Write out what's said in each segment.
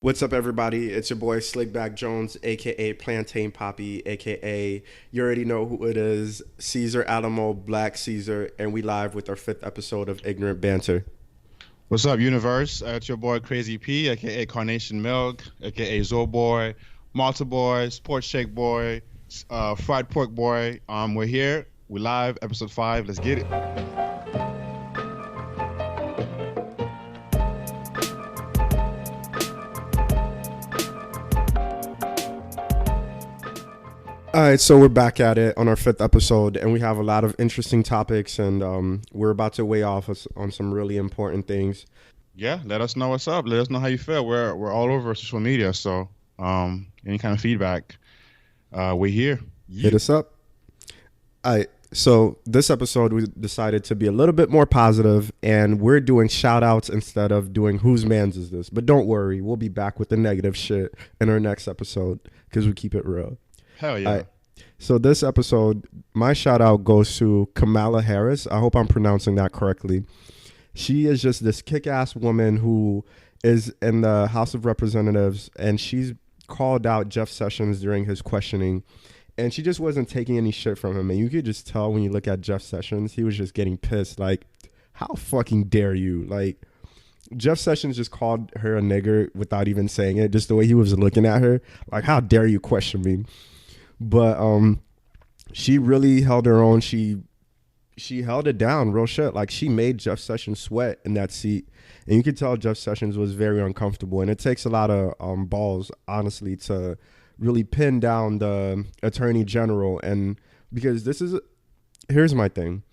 What's up, everybody? It's your boy Slickback Jones, aka Plantain Poppy, aka you already know who it is, Caesar Alamo, Black Caesar, and we live with our fifth episode of Ignorant Banter. What's up, universe? It's your boy Crazy P, aka Carnation Milk, aka Boy, Malta Boy, Sports Shake Boy, Fried Pork Boy. We're here. We live, episode 5. Let's get it. All right, so we're back at it on our fifth episode, and we have a lot of interesting topics, and we're about to weigh off on some really important things. Yeah, let us know what's up. Let us know how you feel. We're all over social media, so any kind of feedback, we're here. Hit Yeah. us up. All right, so this episode we decided to be a little bit more positive, and we're doing shout outs instead of doing whose man's is this. But don't worry, we'll be back with the negative shit in our next episode because we keep it real. Hell All yeah. right. So this episode, my shout out goes to Kamala Harris. I hope I'm pronouncing that correctly. She is just this kick-ass woman who is in the House of Representatives, and she's called out Jeff Sessions during his questioning, and she just wasn't taking any shit from him. And you could just tell when you look at Jeff Sessions, he was just getting pissed. Like, how fucking dare you? Like, Jeff Sessions just called her a nigger without even saying it, just the way he was looking at her. Like, how dare you question me? But she really held her own. She held it down, real shit. Like, she made Jeff Sessions sweat in that seat, and you could tell Jeff Sessions was very uncomfortable. And it takes a lot of balls, honestly, to really pin down the attorney general. And because here's my thing.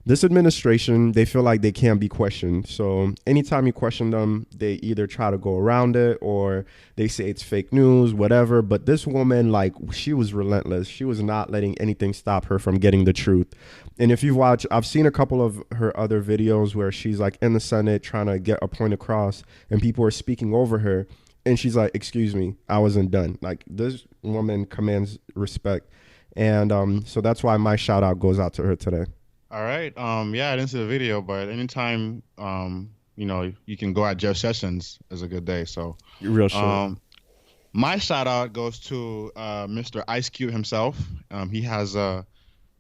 This administration, they feel like they can't be questioned. So anytime you question them, they either try to go around it or they say it's fake news, whatever. But this woman, like, she was relentless. She was not letting anything stop her from getting the truth. And if you watch, I've seen a couple of her other videos where she's like in the Senate trying to get a point across and people are speaking over her. And she's like, excuse me, I wasn't done. Like, this woman commands respect. And so that's why my shout out goes out to her today. All right. Yeah, I didn't see the video, but anytime you can go at Jeff Sessions is a good day. So Real shit. um my shout out goes to Mr. Ice Cube himself. He has a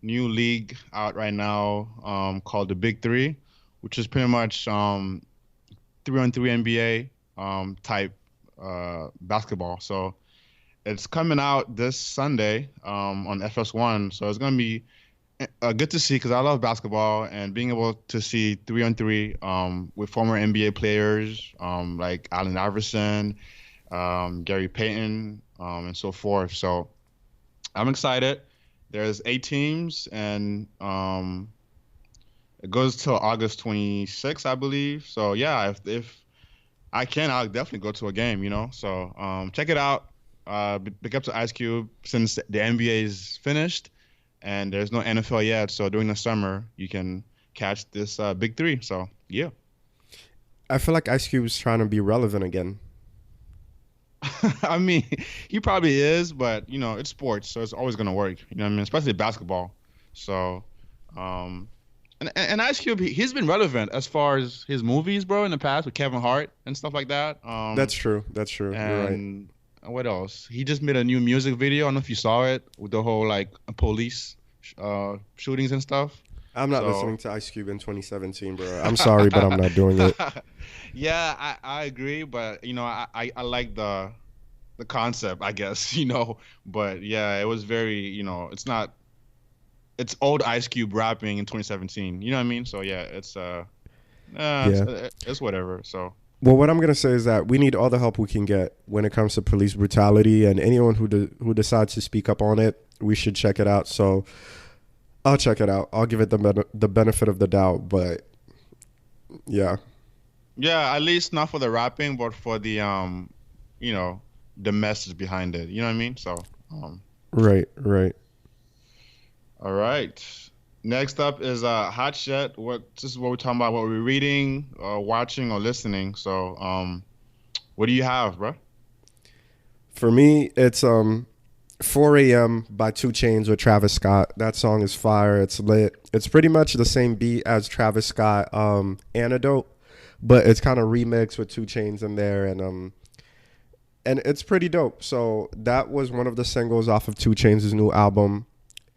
new league out right now called the Big Three, which is pretty much 3-on-3 NBA type basketball. So it's coming out this Sunday on FS1. So it's gonna be good to see because I love basketball and being able to see 3-on-3 with former NBA players like Allen Iverson, Gary Payton, and so forth. So I'm excited. There's 8 teams and it goes till August 26th, I believe. So yeah, if I can, I'll definitely go to a game. So check it out. Big up to Ice Cube since the NBA is finished and there's no NFL yet. So during the summer, you can catch this Big Three. So yeah. I feel like Ice Cube is trying to be relevant again. I mean, he probably is, but it's sports, so it's always gonna work. You know what I mean? Especially basketball. So, and Ice Cube, he's been relevant as far as his movies, bro, in the past with Kevin Hart and stuff like that. That's true. That's true. You're right. And what else? He just made a new music video. I don't know if you saw it with the whole like police shootings and stuff. I'm not So listening to Ice Cube in 2017, bro. I'm sorry, but I'm not doing it. yeah, I agree, but I like the concept, I guess, but yeah, it was very, it's old Ice Cube rapping in 2017. You know what I mean? So yeah, Yeah. it's whatever. So Well, what I'm gonna say is that we need all the help we can get when it comes to police brutality, and anyone who decides to speak up on it, we should check it out. So I'll check it out. I'll give it the benefit of the doubt, but yeah, yeah, at least not for the rapping, but for you know, the message behind it. You know what I mean? So um, right, right. all right. Next up is hot shit. This is what we're talking about, what we're reading, watching, or listening. So, what do you have, bro? For me, it's 4 a.m. by 2 Chainz with Travis Scott. That song is fire. It's lit. It's pretty much the same beat as Travis Scott Antidote, but it's kind of remixed with 2 Chainz in there, and and it's pretty dope. So that was one of the singles off of 2 Chainz' new album,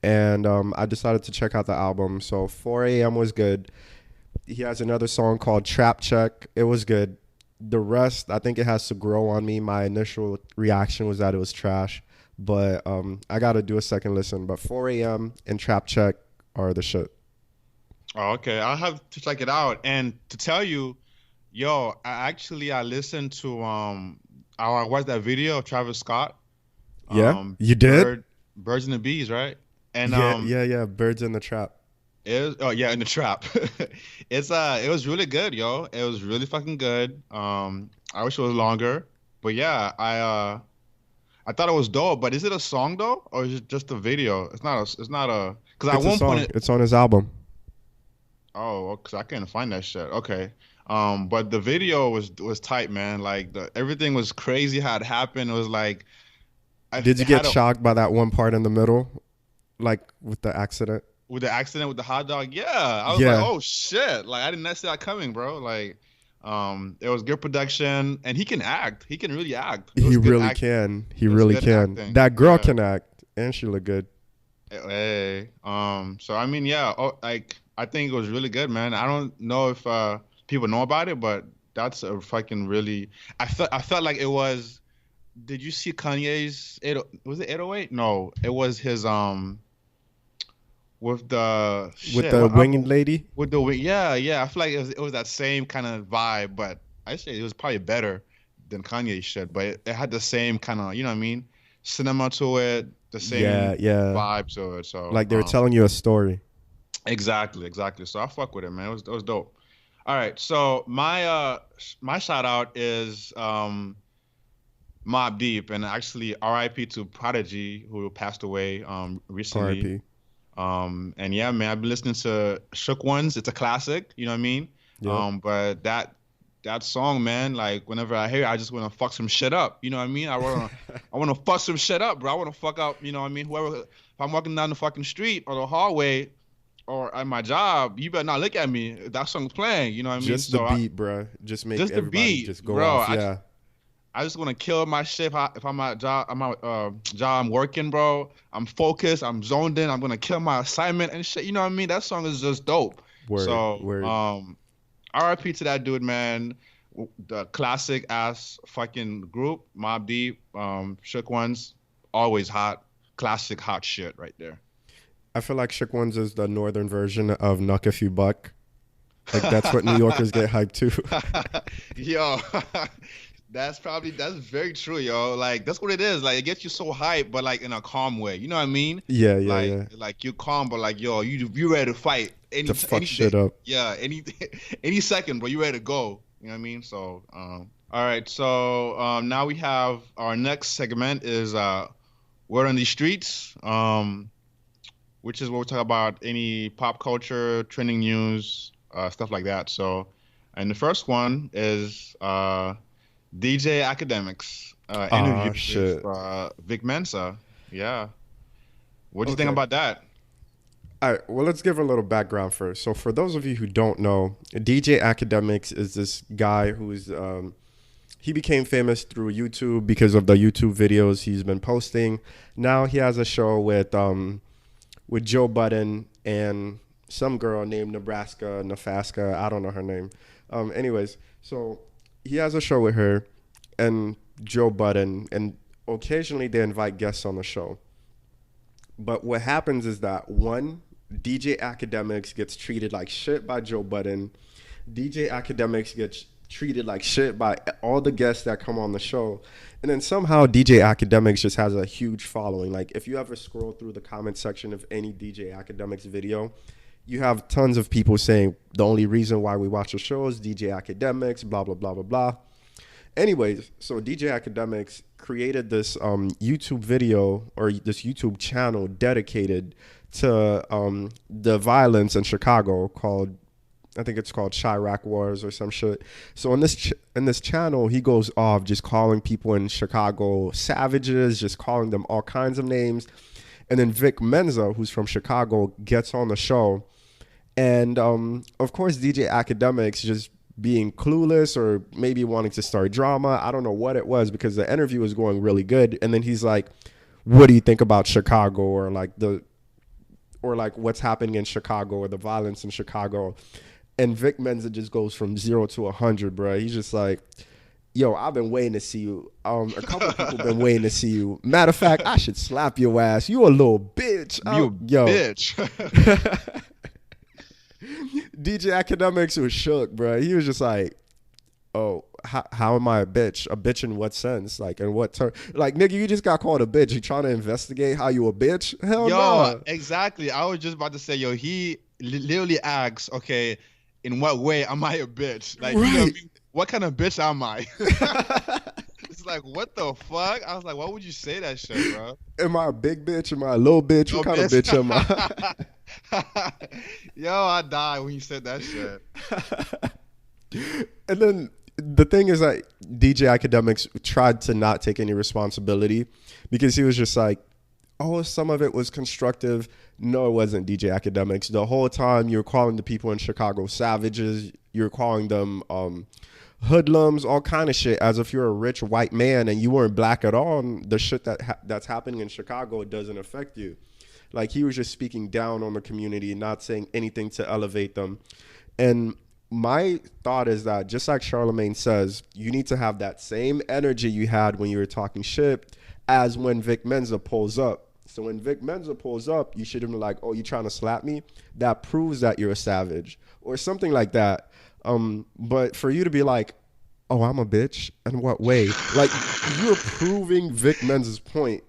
and I decided to check out the album. So 4 a.m. was good. He has another song called Trap Check. It was good. The rest, I think it has to grow on me. My initial reaction was that it was trash, but I got to do a second listen. But 4 a.m. and Trap Check are the shit. Oh, okay. I'll have to check it out. And to tell you, yo, I listened to I watched that video of Travis Scott, Yeah, you did? Birds and the Bees, right? And Yeah. Birds in the Trap. it was, oh yeah, in the trap. It was really good, yo. It was really fucking good. I wish it was longer, but yeah, I thought it was dope. But is it a song though, or is it just a video? It's not a because at It's a one point song. It's on his album. oh, because I couldn't find that shit. Okay. But the video was tight, man. Like everything was crazy how it happened. It was like Did you it get had a shocked by that one part in the middle, like with the accident? with the accident with the hot dog. Yeah, I was like, Yeah, oh shit. Like I did not see that coming, bro. Like, it was good production, and he can act. He can really act. It he was good really act. can. He It was really good can. acting. That girl Yeah. can act, and she look good. Hey. So I mean, yeah. Oh, like I think it was really good, man. I don't know if people know about it, but that's a fucking really. I felt like it was. Did you see Kanye's? Was it 808? No, it was his with the With shit. the winged lady. With the yeah, yeah. I feel like it was that same kind of vibe, but I say it was probably better than Kanye shit. But it had the same kind of, you know what I mean, cinema to it, the Yeah, same yeah. vibe to it. So Like they were telling you a story. exactly, exactly. So I fuck with it, man. It was dope. All right, so my shout out is Mobb Deep, and actually R.I.P. to Prodigy who passed away recently. R.I.P. And yeah, man, I've been listening to Shook Ones. It's a classic, you know what I mean? Yep. But that song, man, like whenever I hear it, I just want to fuck some shit up. You know what I mean? I wanna fuck some shit up, bro. I wanna fuck up, you know what I mean? Whoever, if I'm walking down the fucking street or the hallway or at my job, you better not look at me if that song's playing, you know what I mean? Just the beat, bruh. Just make Just the everybody beat, just go bro. off. Yeah. I just want to kill my shit. If I'm at job, I'm working, bro. I'm focused. I'm zoned in. I'm gonna kill my assignment and shit. You know what I mean? That song is just dope. Word. So, Word. R.I.P. to that dude, man. The classic ass fucking group, Mobb Deep, Shook Ones, always hot, classic hot shit right there. I feel like Shook Ones is the northern version of Knuck If You Buck. Like that's what New Yorkers get hyped to. Yo, that's very true, yo. Like that's what it is. Like it gets you so hyped, but like in a calm way. You know what I mean? Yeah, Like yeah. like you're calm, but like yo, you ready to fight To fuck any shit day. up. Yeah, any second, bro. You ready to go? You know what I mean? So all right. So now we have our next segment is Word on the Streets, which is where we talk about any pop culture, trending news, stuff like that. So, and the first one is DJ Academics interview Shit. with Vic Mensa. Yeah. What do you think Okay. about that? All right, well, let's give a little background first. So, for those of you who don't know, DJ Academics is this guy who's he became famous through YouTube because of the YouTube videos he's been posting. Now he has a show with Joe Budden and some girl named Nefaska. I don't know her name. Anyways, so he has a show with her and Joe Budden, and occasionally they invite guests on the show. But what happens is that one, DJ Academics gets treated like shit by Joe Budden. DJ Academics gets treated like shit by all the guests that come on the show. And then somehow DJ Academics just has a huge following. Like if you ever scroll through the comment section of any DJ Academics video, you have tons of people saying the only reason why we watch the show is DJ Academics, blah, blah, blah, blah, blah. Anyways, so DJ Academics created this YouTube video or this YouTube channel dedicated to the violence in Chicago called, I think it's called Chirac Wars or some shit. So in this channel, he goes off just calling people in Chicago savages, just calling them all kinds of names. And then Vic Mensa, who's from Chicago, gets on the show. And of course, DJ Academics just being clueless or maybe wanting to start drama. I don't know what it was because the interview was going really good. And then he's like, what do you think about Chicago or like what's happening in Chicago or the violence in Chicago? And Vic Mensa just goes from 0 to 100, bro. He's just like, yo, I've been waiting to see you. A couple people been waiting to see you. Matter of fact, I should slap your ass. You a little bitch. Bitch. DJ Akademics was shook, bro. He was just like, oh, how am I a bitch? A bitch in what sense? Like, in what term? Like, nigga, you just got called a bitch. You trying to investigate how you a bitch? Hell no. Exactly. I was just about to say, yo, he literally asks, okay, in what way am I a bitch? Like, right. You know what I mean? What kind of bitch am I? It's like, what the fuck? I was like, why would you say that shit, bro? Am I a big bitch? Am I a little bitch? What kind of bitch am I? Yo, I died when you said that shit. And then the thing is that DJ Akademics tried to not take any responsibility because he was just like, oh, some of it was constructive. No, it wasn't, DJ Akademics. The whole time you were calling the people in Chicago savages. You're calling them hoodlums, all kind of shit, as if you're a rich white man and you weren't black at all. And the shit that's happening in Chicago doesn't affect you. Like, he was just speaking down on the community, not saying anything to elevate them. And my thought is that, just like Charlemagne says, you need to have that same energy you had when you were talking shit as when Vic Mensa pulls up. So when Vic Mensa pulls up, you should have been like, oh, you trying to slap me? That proves that you're a savage or something like that. But for you to be like, oh, I'm a bitch, in what way? Like, you're proving Vic Mensa's point.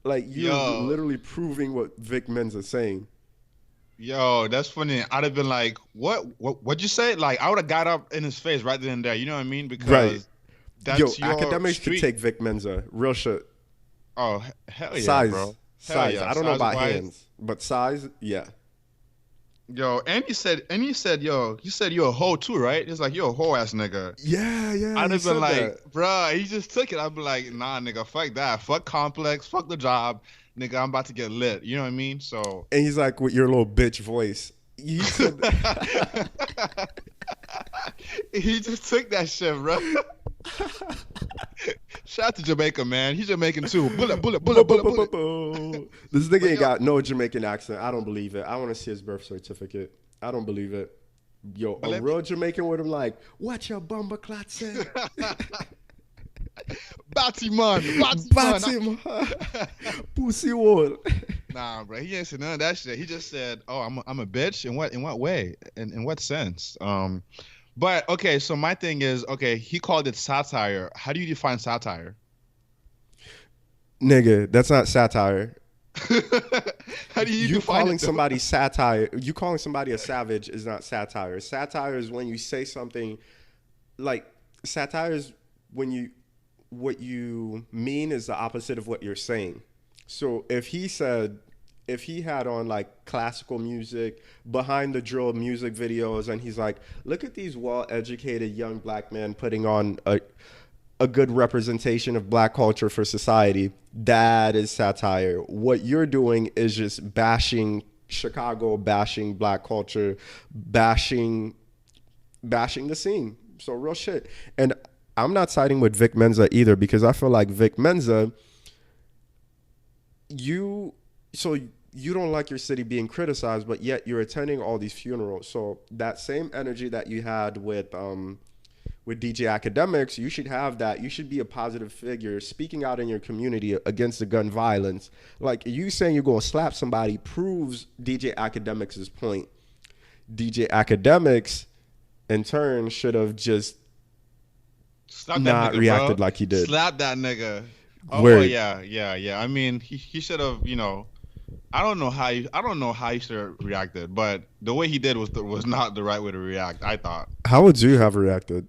Like, you're literally proving what Vic Mensa's saying. Yo, that's funny. I'd have been like, what'd you say? Like, I would have got up in his face right then and there. You know what I mean? Because that's your Akademics street. could take Vic Mensa. Real shit. Oh, hell yeah, size, bro. Size. Yeah. I don't know about hands, but size, yeah. Yo, and you said, yo, you said you're a hoe too, right? It's like, you're a hoe ass nigga. Yeah. I'd have been like, bruh, he just took it. I'd be like, nah, nigga, fuck that. Fuck complex. Fuck the job. Nigga, I'm about to get lit. You know what I mean? So. And he's like, with your little bitch voice. You said he just took that shit, bro. Shout out to Jamaica, man. He's Jamaican too. Bullet. This nigga ain't got no Jamaican accent. I don't believe it. I want to see his birth certificate. I don't believe it. Yo, a real Jamaican would have like, what your bumper clot said? Batman. Pussy wall. Nah, bro. He ain't said none of that shit. He just said, oh, I'm a bitch. In what way? In what sense? But okay, so my thing is, okay, he called it satire. How do you define satire? Nigga, that's not satire. How do you calling somebody satire? You calling somebody a savage is not satire. Satire is when you say something like satire is when what you mean is the opposite of what you're saying. So if he had on like classical music, behind the drill music videos, and he's like, look at these well-educated young black men putting on a good representation of black culture for society, that is satire. What you're doing is just bashing Chicago, bashing black culture, bashing the scene. So real shit. And I'm not siding with Vic Mensa either, because I feel like Vic Mensa, you don't like your city being criticized, but yet you're attending all these funerals. So that same energy that you had with DJ Akademics, you should have that. You should be a positive figure, speaking out in your community against the gun violence. Like, you saying you're going to slap somebody proves DJ Akademics' point. DJ Akademics, in turn, should have just not reacted like he did. Slap that nigga. Oh, Word. Yeah. I mean, he should have, I don't know how he should have reacted, but the way he did was not the right way to react, I thought. How would you have reacted?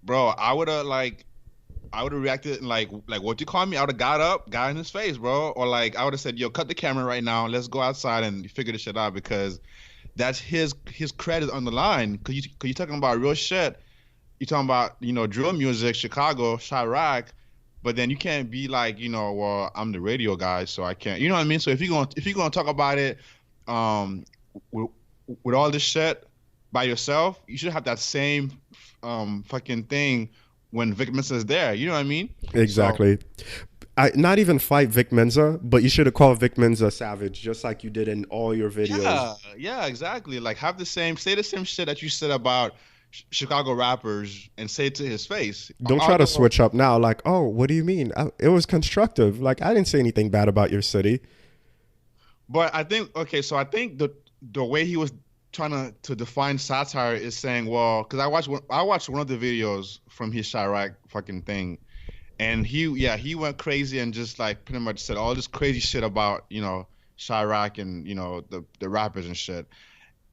Bro, I would have reacted like what you call me? I would have got in his face, bro. Or like I would have said, yo, cut the camera right now. Let's go outside and figure this shit out, because that's his credit on the line. Cause you talking about real shit. You talking about, drill music, Chicago, Chirac, but then you can't be like, well, I'm the radio guy, so I can't. You know what I mean? So if you're gonna talk about it, with all this shit, by yourself, you should have that same fucking thing when Vic Mensa is there. You know what I mean? So Exactly. Not even fight Vic Mensa, but you should have called Vic Mensa savage, just like you did in all your videos. yeah, yeah, exactly. Like have the same, say the same shit that you said about Chicago rappers and say it to his face. Don't try to Although, switch up now. Like, oh, what do you mean? It was constructive. Like, I didn't say anything bad about your city. but I think okay, so I think the way he was trying to define satire is saying, well, because I watched one of the videos from his Chirac fucking thing, and he went crazy and just like pretty much said all this crazy shit about Chirac and the rappers and shit.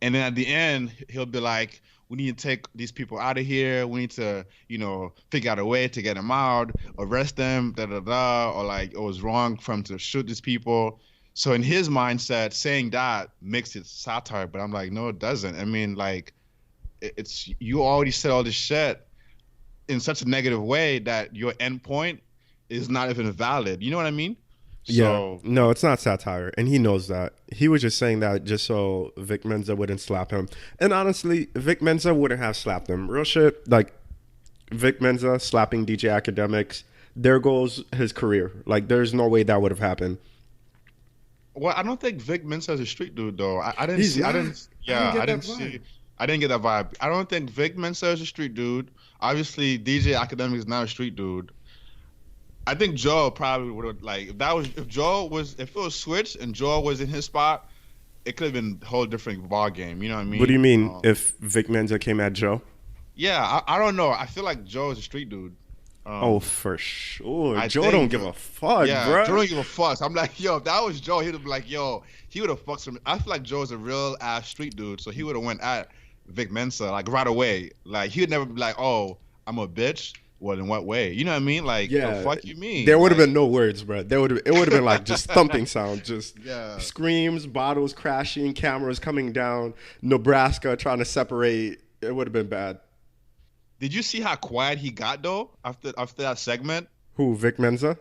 And then at the end, he'll be like, we need to take these people out of here. We need to, figure out a way to get them out, arrest them, da da da, or like it was wrong for him to shoot these people. So in his mindset, saying that makes it satire, but I'm like, no, it doesn't. I mean, like, it's you already said all this shit in such a negative way that your end point is not even valid. You know what I mean? Yeah. So No, it's not satire. And he knows that. He was just saying that just so Vic Mensa wouldn't slap him. And honestly, Vic Mensa wouldn't have slapped him. Real shit. Like, Vic Mensa slapping DJ Academics, there goes his career. Like, there's no way that would have happened. well, I don't think Vic Mensa is a street dude though. I didn't He's see. I not. didn't. I didn't Yeah, get I that didn't vibe. see. I didn't get that vibe. I don't think Vic Mensa is a street dude. Obviously, DJ Academic is not a street dude. I think Joe probably would have like if it was switched and Joe was in his spot, it could have been a whole different ball game. You know what I What do you mean? mean if Vic Mensa came at Joe? Yeah, I don't know. I feel like Joe is a street dude. Oh, Um, for sure. I Joe don't think give a fuck, Yeah, Joe bruh. don't give a fuck. So I'm like, yo, if that was Joe, he'd have been like, yo, he would have fucked some. I feel like Joe's a real ass street dude, so he would have went at Vic Mensa like right away. Like he would never be like, oh, I'm a bitch. Well, in what way? You know what I mean? Like the Yeah, fuck you mean? there would have Like been no words, bro. It would have been like just thumping sound, just yeah. screams, bottles crashing, cameras coming down, Nebraska trying to separate. It would have been bad. Did you see how quiet he got though after that segment? Who, Vic Mensa?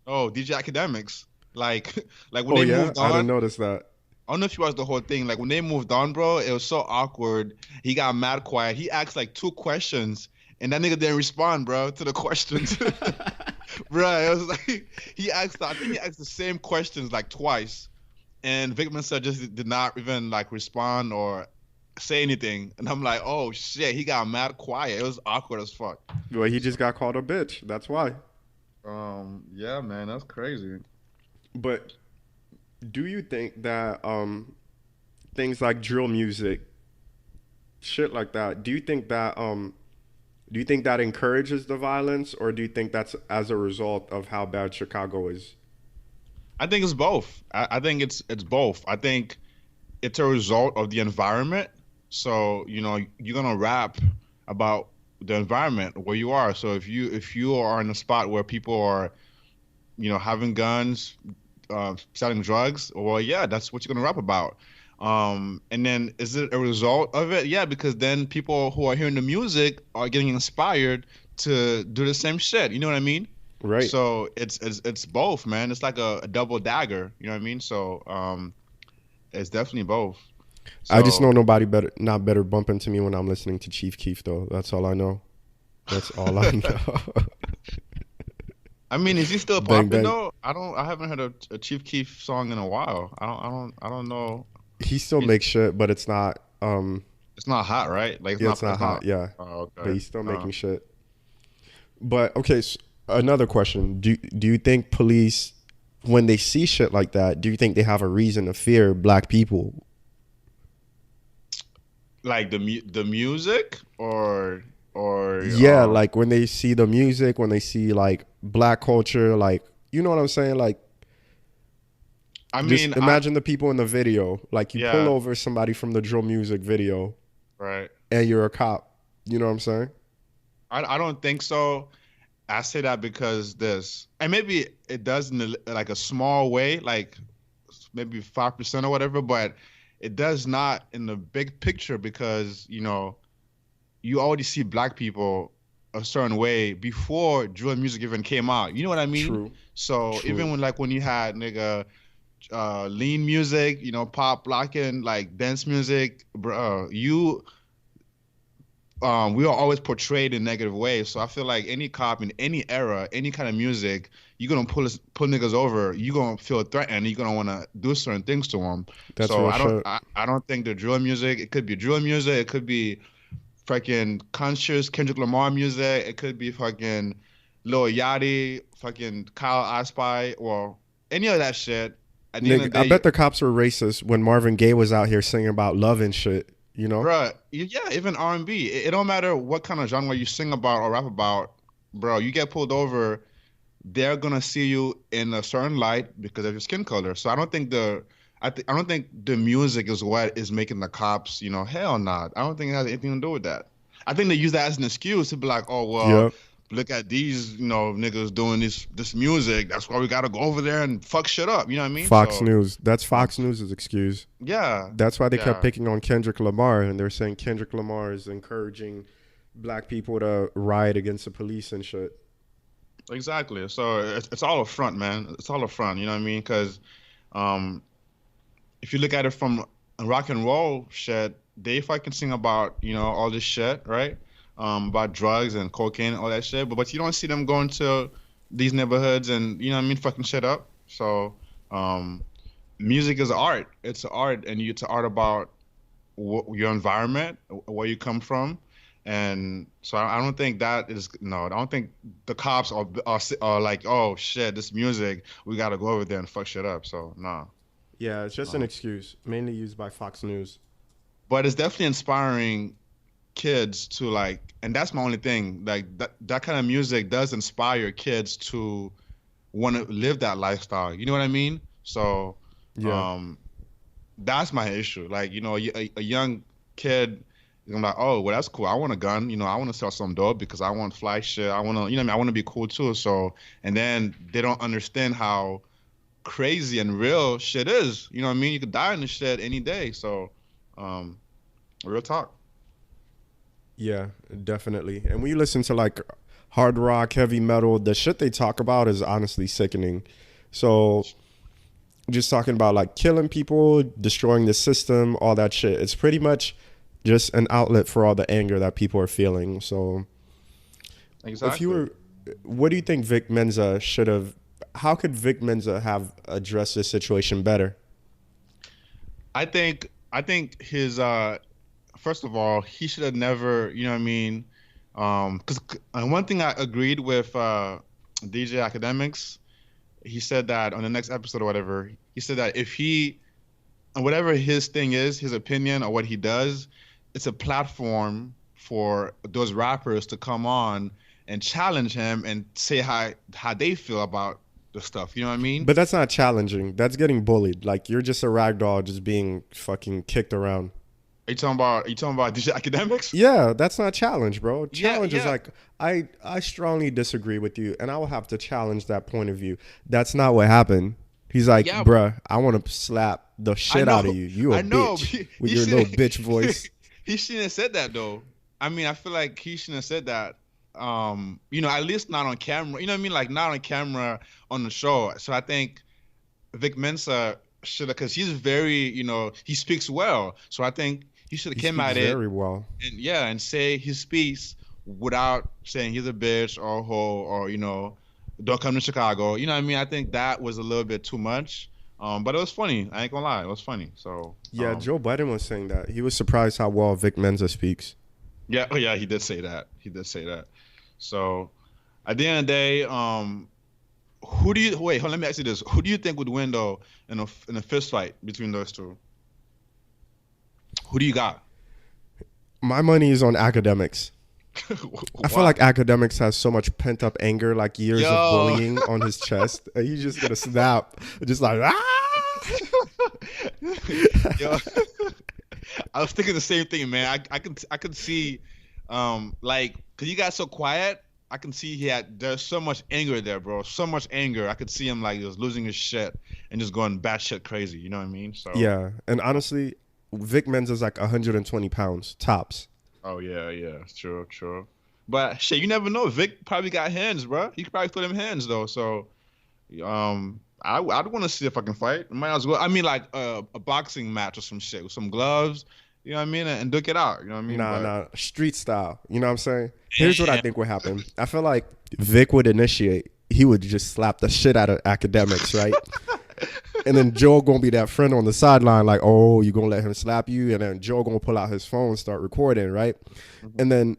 Oh, DJ Academics. Like like when Oh they yeah, moved I didn't on. notice that. I don't know if you watched the whole thing. Like when they moved on, bro, it was so awkward. He got mad quiet. He asked like two questions, and that nigga didn't respond, bro, to the questions. Bro, it was like I think he asked the same questions like twice, and Vic Mensa just did not even like respond or say anything. And I'm like, oh shit, he got mad quiet. It was awkward as fuck. Well, he So, just got called a bitch. That's why. yeah, man, that's crazy. But do you think that things like drill music, shit like that, do you think that encourages the violence, or do you think that's as a result of how bad Chicago is? I think it's both. I think it's both. I think it's a result of the environment. So, you're gonna rap about the environment where you are. So if you are in a spot where people are, having guns, selling drugs, well, yeah, that's what you're gonna rap about. And then is it a result of it? Yeah, because then people who are hearing the music are getting inspired to do the same shit. You know what I mean? Right. So it's both, man. It's like a double dagger. You know what I mean? So it's definitely both. I just So know nobody better, not better bump into me when I'm listening to Chief Keef, though. That's all I know. That's all I know. I mean, is he still Bang popping bang. though? I haven't heard a Chief Keef song in a while. I don't know. He still He's makes shit, but it's not. It's not hot, right? Like Yeah, it's not it's hot. not. Yeah, Oh, but okay. he's still making shit. But okay, another question: Do you think police, when they see shit like that, do you think they have a reason to fear black people? Like the music or Yeah, like when they see the music, when they see like black culture, like you know what I'm saying, like. I Just mean, imagine the people in the video. Like you pull yeah, over somebody from the drill music video right. and you're a cop. You know what I'm saying? I don't think so. I say that because and maybe it does in like a small way, like maybe 5% or whatever, but it does not in the big picture because, you already see black people a certain way before drill music even came out. You know what I mean? True. So even True. when you had nigga lean music, pop, locking, like dance music, bro, you we are always portrayed in negative ways. So I feel like any cop in any era, any kind of music, you're gonna pull niggas over. You're gonna feel threatened. You're gonna want to do certain things to them. That's So real I don't shit. I don't think the drill music. It could be drill music. It could be fucking conscious Kendrick Lamar music. It could be fucking Lil Yachty, fucking Kyle I Spy, or any of that shit. At the end Nigga, of the I day, bet the cops were racist when Marvin Gaye was out here singing about love and shit. You know? bruh, yeah, even R&B. It don't matter what kind of genre you sing about or rap about, bro. You get pulled over, they're gonna see you in a certain light because of your skin color. So I don't think the music is what is making the cops, hell not. I don't think it has anything to do with that. I think they use that as an excuse to be like, oh well, Yep. look at these, niggas doing this music. That's why we gotta go over there and fuck shit up. You know what I mean? Fox So News. That's Fox News' excuse. yeah, That's why they kept yeah. picking on Kendrick Lamar, and they're saying Kendrick Lamar is encouraging black people to riot against the police and shit. Exactly. So it's all a front, man. It's all a front. You know what I mean? Because um, if you look at it from a rock and roll shit, they fucking sing about all this shit, right? About drugs and cocaine, all that shit. But you don't see them going to these neighborhoods and you know what I mean, fucking shit up. So um, music is art. It's art, and it's art about your environment, where you come from, and so I don't think that is no. I don't think the cops are like, oh shit, this music, we gotta go over there and fuck shit up. So no, Yeah, it's just an no. excuse, mainly used by Fox News. But it's definitely inspiring kids to like, and that's my only thing. Like that kind of music does inspire kids to want to live that lifestyle. You know what I mean? So Yeah. um, that's my issue. Like, a young kid is like, oh, well, that's cool. I want a gun. I want to sell some dope because I want fly shit. I want to, what I mean? I want to be cool too. So, and then they don't understand how crazy and real shit is. You know what I mean? You could die in this shit any day. So, um, real talk. Yeah, definitely. And when you listen to like hard rock, heavy metal, the shit they talk about is honestly sickening. So just talking about like killing people, destroying the system, all that shit. It's pretty much just an outlet for all the anger that people are feeling. So if you Exactly. were, what do you think Vic Menza should have? How could Vic Menza have addressed this situation better? I think his first of all, he should have never, you know what I mean? Because one thing I agreed with DJ Academics, he said that on the next episode or whatever, he said that if he, whatever his thing is, his opinion or what he does, it's a platform for those rappers to come on and challenge him and say how they feel about the stuff. You know what I mean? But that's not challenging. That's getting bullied. Like you're just a rag doll just being fucking kicked around. Are you talking about DJ Academics? Yeah, that's not challenge, bro. Yeah, Challenge is yeah, like I strongly disagree with you, and I will have to challenge that point of view. That's not what happened. He's like, yeah. bruh, I want to slap the I shit out of know, you. You a I know. bitch with He your little should bitch voice. he shouldn't have said that though. I mean, I feel like he shouldn't have said that. At least not on camera. You know what I mean? Like not on camera on the show. So I think Vic Mensa should have, because he's very, he speaks well. So I think he should have He came speaks at it very well. and yeah, and say his piece without saying he's a bitch or a hoe or don't come to Chicago. You know what I mean? I think that was a little bit too much. But it was funny. I ain't gonna lie, it was funny. So Yeah, Joe Biden was saying that. He was surprised how well Vic Menza speaks. yeah, oh yeah, he did say that. He did say that. So at the end of the day, who do you wait? Hold on, let me ask you this: who do you think would win though in a fist fight between those two? Who do you got? My money is on academics. I feel Why? like academics has so much pent up anger, like years of Yo, bullying on his chest. And he's just gonna snap, just like ah. yo, I was thinking the same thing, man. I could see, like, cause he got so quiet. I can see there's so much anger there, bro. So much anger. I could see him like just losing his shit and just going batshit crazy. You know what I mean? So, Yeah, and honestly, Vic Menza's like 120 pounds tops. oh yeah, yeah, true, true. But shit, you never know. Vic probably got hands, bro. He could probably throw them hands though. So, I'd want to see if I can fight. Might as well. I mean, like a boxing match or some shit with some gloves You know what I mean? And duke it out. You know what I mean? Nah, But nah, street style. You know what I'm saying? Here's what I damn. think would happen. I feel like Vic would initiate. He would just slap the shit out of academics, right? And then Joe gonna be that friend on the sideline, like, oh, you gonna let him slap you? And then Joe gonna pull out his phone and start recording, right? Mhm. And then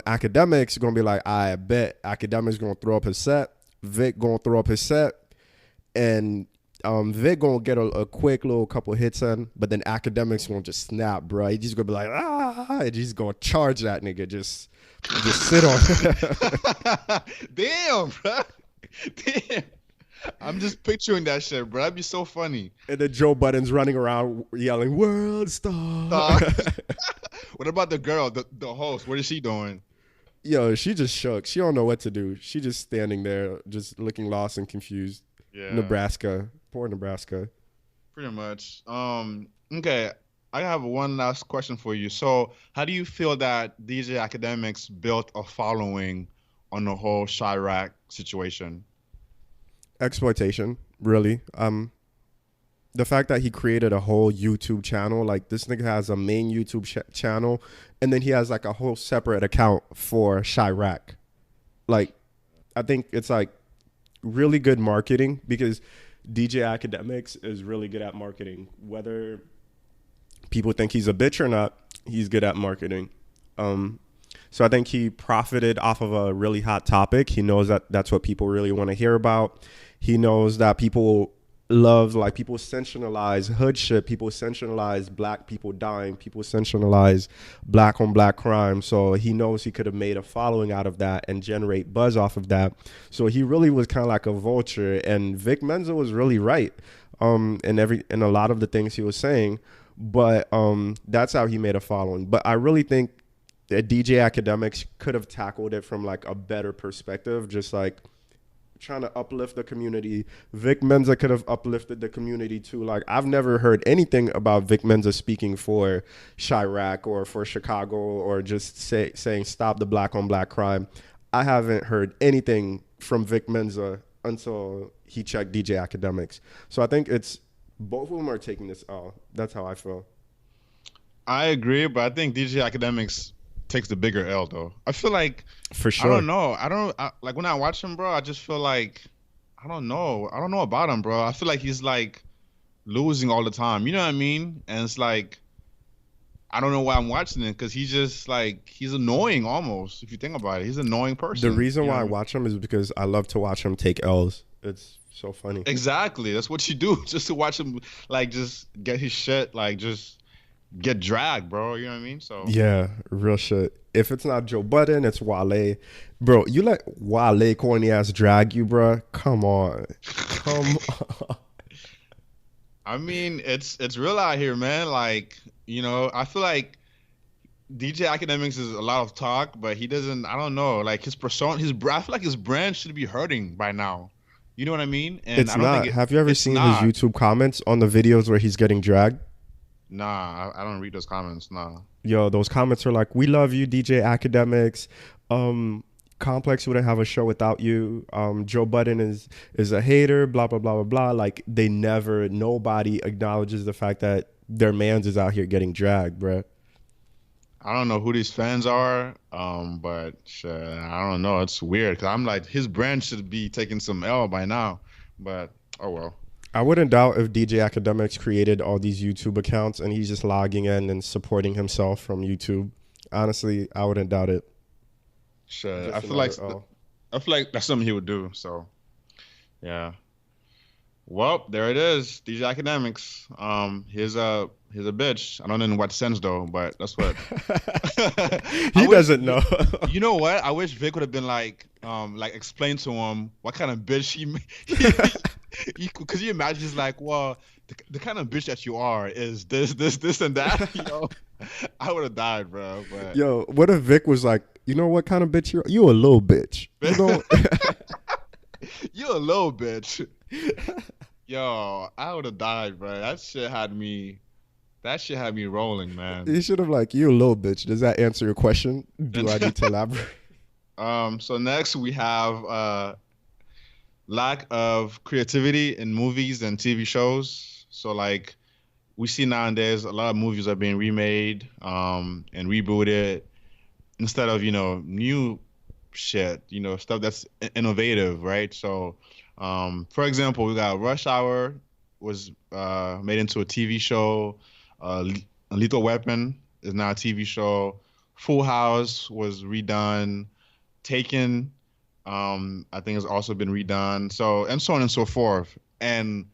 academics gonna be like, I bet academics gonna throw up his set. Vic gonna throw up his set, and Vic gonna get a quick little couple hits in, but then academics gonna just snap, bro. He's just gonna be like, and he's gonna charge that nigga, just sit on. Damn, bro. Damn. I'm just picturing that shit, bro. That'd be so funny. And then Joe Budden's running around yelling, "World Star." Uh, what about the girl, the host? What is she doing? Yo, she just shook. She don't know what to do. She just standing there, just looking lost and confused. Yeah, Nebraska, poor Nebraska. pretty much. Okay. I have one last question for you. So, how do you feel that DJ Academics built a following on the whole Chirac situation? Exploitation, really. The fact that he created a whole YouTube channel, like this nigga has a main YouTube channel, and then he has like a whole separate account for Chirac. Like, I think it's like really good marketing because DJ Academics is really good at marketing. Whether people think he's a bitch or not, he's good at marketing. Um, so I think he profited off of a really hot topic. He knows that that's what people really want to hear about. He knows that people love, like, people sensationalize hood shit. People sensationalize black people dying. People sensationalize black on black crime. So he knows he could have made a following out of that and generate buzz off of that. So he really was kind of like a vulture. And Vic Menza was really right in a lot of the things he was saying. But that's how he made a following. But I really think that DJ Academics could have tackled it from like a better perspective, just like trying to uplift the community. Vic Menza could have uplifted the community too. Like, I've never heard anything about Vic Menza speaking for Chirac or for Chicago or just saying stop the black on black crime. I haven't heard anything from Vic Menza until he checked DJ Academics. So I think it's both of them are taking this L. That's how I feel. I agree, but I think DJ Academics takes the bigger L though. I feel like For I don't sure. know. Like when I watch him, bro. I just feel like I don't know. I don't know about him, bro. I feel like he's like losing all the time. You know what I mean? And it's like I don't know why I'm watching it because he's just like he's annoying almost. If you think about it, he's an annoying The person. reason You know why what I I mean? watch him is because I love to watch him take L's. It's so funny. Exactly. That's what you do just to watch him like just get his shit like just get dragged, bro. You know what I mean? So. Yeah, real shit. If it's not Joe Budden, it's Wale. Bro, you let Wale corny ass drag you, bro? Come on. Come on. I mean, it's real out here, man. Like, I feel like DJ Academics is a lot of talk, but he doesn't. I don't know. Like his persona, I feel like his brand should be hurting by now. You know what I mean? And It's I don't think not. Have you ever it's seen his not. YouTube comments on the videos where he's getting dragged? Nah, I don't read those comments. Nah. Yo, those comments are like, "We love you, DJ Academics. Um, Complex wouldn't have a show without you. Joe Budden is a hater. Blah blah blah blah blah." Like, nobody acknowledges the fact that their man's is out here getting dragged, bruh. I don't know who these fans are, but shit, I don't know. It's weird because I'm like, his brand should be taking some L by now, but oh well. I wouldn't doubt if DJ Academics created all these YouTube accounts and he's just logging in and supporting himself from YouTube. Honestly, I wouldn't doubt it. Shit, Just another L. I feel like that's something he would do. So yeah. Well, there it is. DJ Academics. Here's a bitch. I don't know in what sense though, but that's what. I He wish doesn't know. you know what? I wish Vic would have been like explain to him what kind of bitch because you imagine he's like, well, the kind of bitch that you are is this, and that. I would have died, bro. But Yo, what if Vic was like, you know what kind of bitch you're? You a little bitch. You know? you a little bitch. Yo, I would have died, bro. That shit had me rolling, man. He should have like, you a little bitch. Does that answer your question? Do I need to elaborate? So next we have lack of creativity in movies and TV shows. So like we see nowadays a lot of movies are being remade and rebooted instead of new shit, stuff that's innovative, right? So, for example, we got Rush Hour was made into a TV show. Lethal Weapon is now a TV show. Full House was redone. Taken, I think has also been redone. So and so on and so forth. And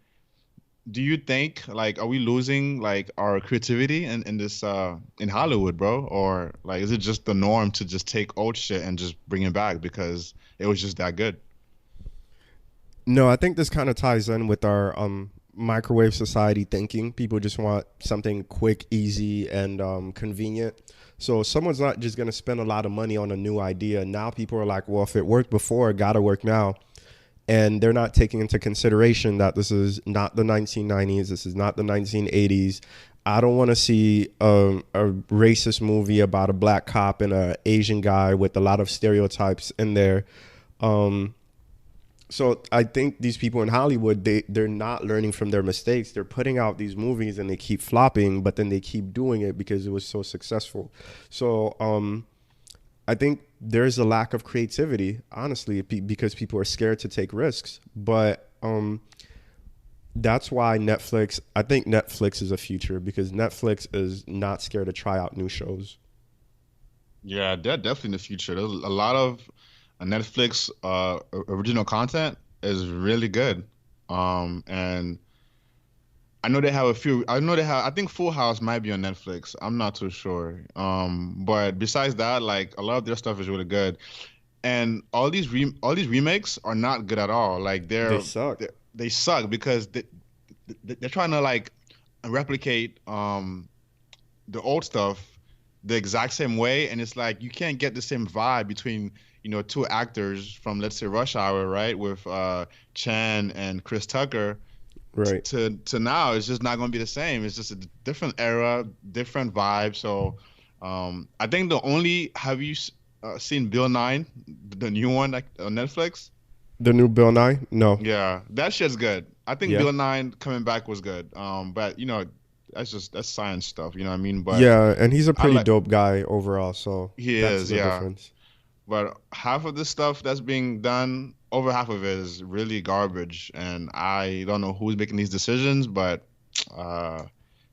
do you think like are we losing like our creativity in this in Hollywood, bro? Or like is it just the norm to just take old shit and just bring it back because it was just that good? No, I think this kind of ties in with our microwave society thinking. People just want something quick, easy, and convenient. So someone's not just going to spend a lot of money on a new idea. Now people are like, well, if it worked before, it got to work now. And they're not taking into consideration that this is not the 1990s. This is not the 1980s. I don't want to see a racist movie about a black cop and a Asian guy with a lot of stereotypes in there. Um, so I think these people in Hollywood, they're not learning from their mistakes. They're putting out these movies and they keep flopping, but then they keep doing it because it was so successful. So I think there's a lack of creativity, honestly, because people are scared to take risks. But that's why Netflix, I think Netflix is a future because Netflix is not scared to try out new shows. Yeah, they're definitely in the future. There's a lot of Netflix original content is really good. And I know they have a few. I know they have. I think Full House might be on Netflix. I'm not too sure. But besides that, like a lot of their stuff is really good. And all these remakes are not good at all. Like They suck. they suck because they're trying to like replicate the old stuff the exact same way, and it's like you can't get the same vibe between two actors from let's say Rush Hour, right, with Chan and Chris Tucker. Right. To now, it's just not going to be the same. It's just a different era, different vibe. So, I think the only have you seen Bill Nine, the new one like, on Netflix? The new Bill Nye? No. Yeah, that shit's good. I think Yeah. Bill Nine coming back was good. But that's science stuff. You know what I mean? But Yeah, and he's a I pretty like dope guy overall, so he that's is, the yeah. difference. But half of the stuff that's being done, over half of it is really garbage, and I don't know who's making these decisions, but uh,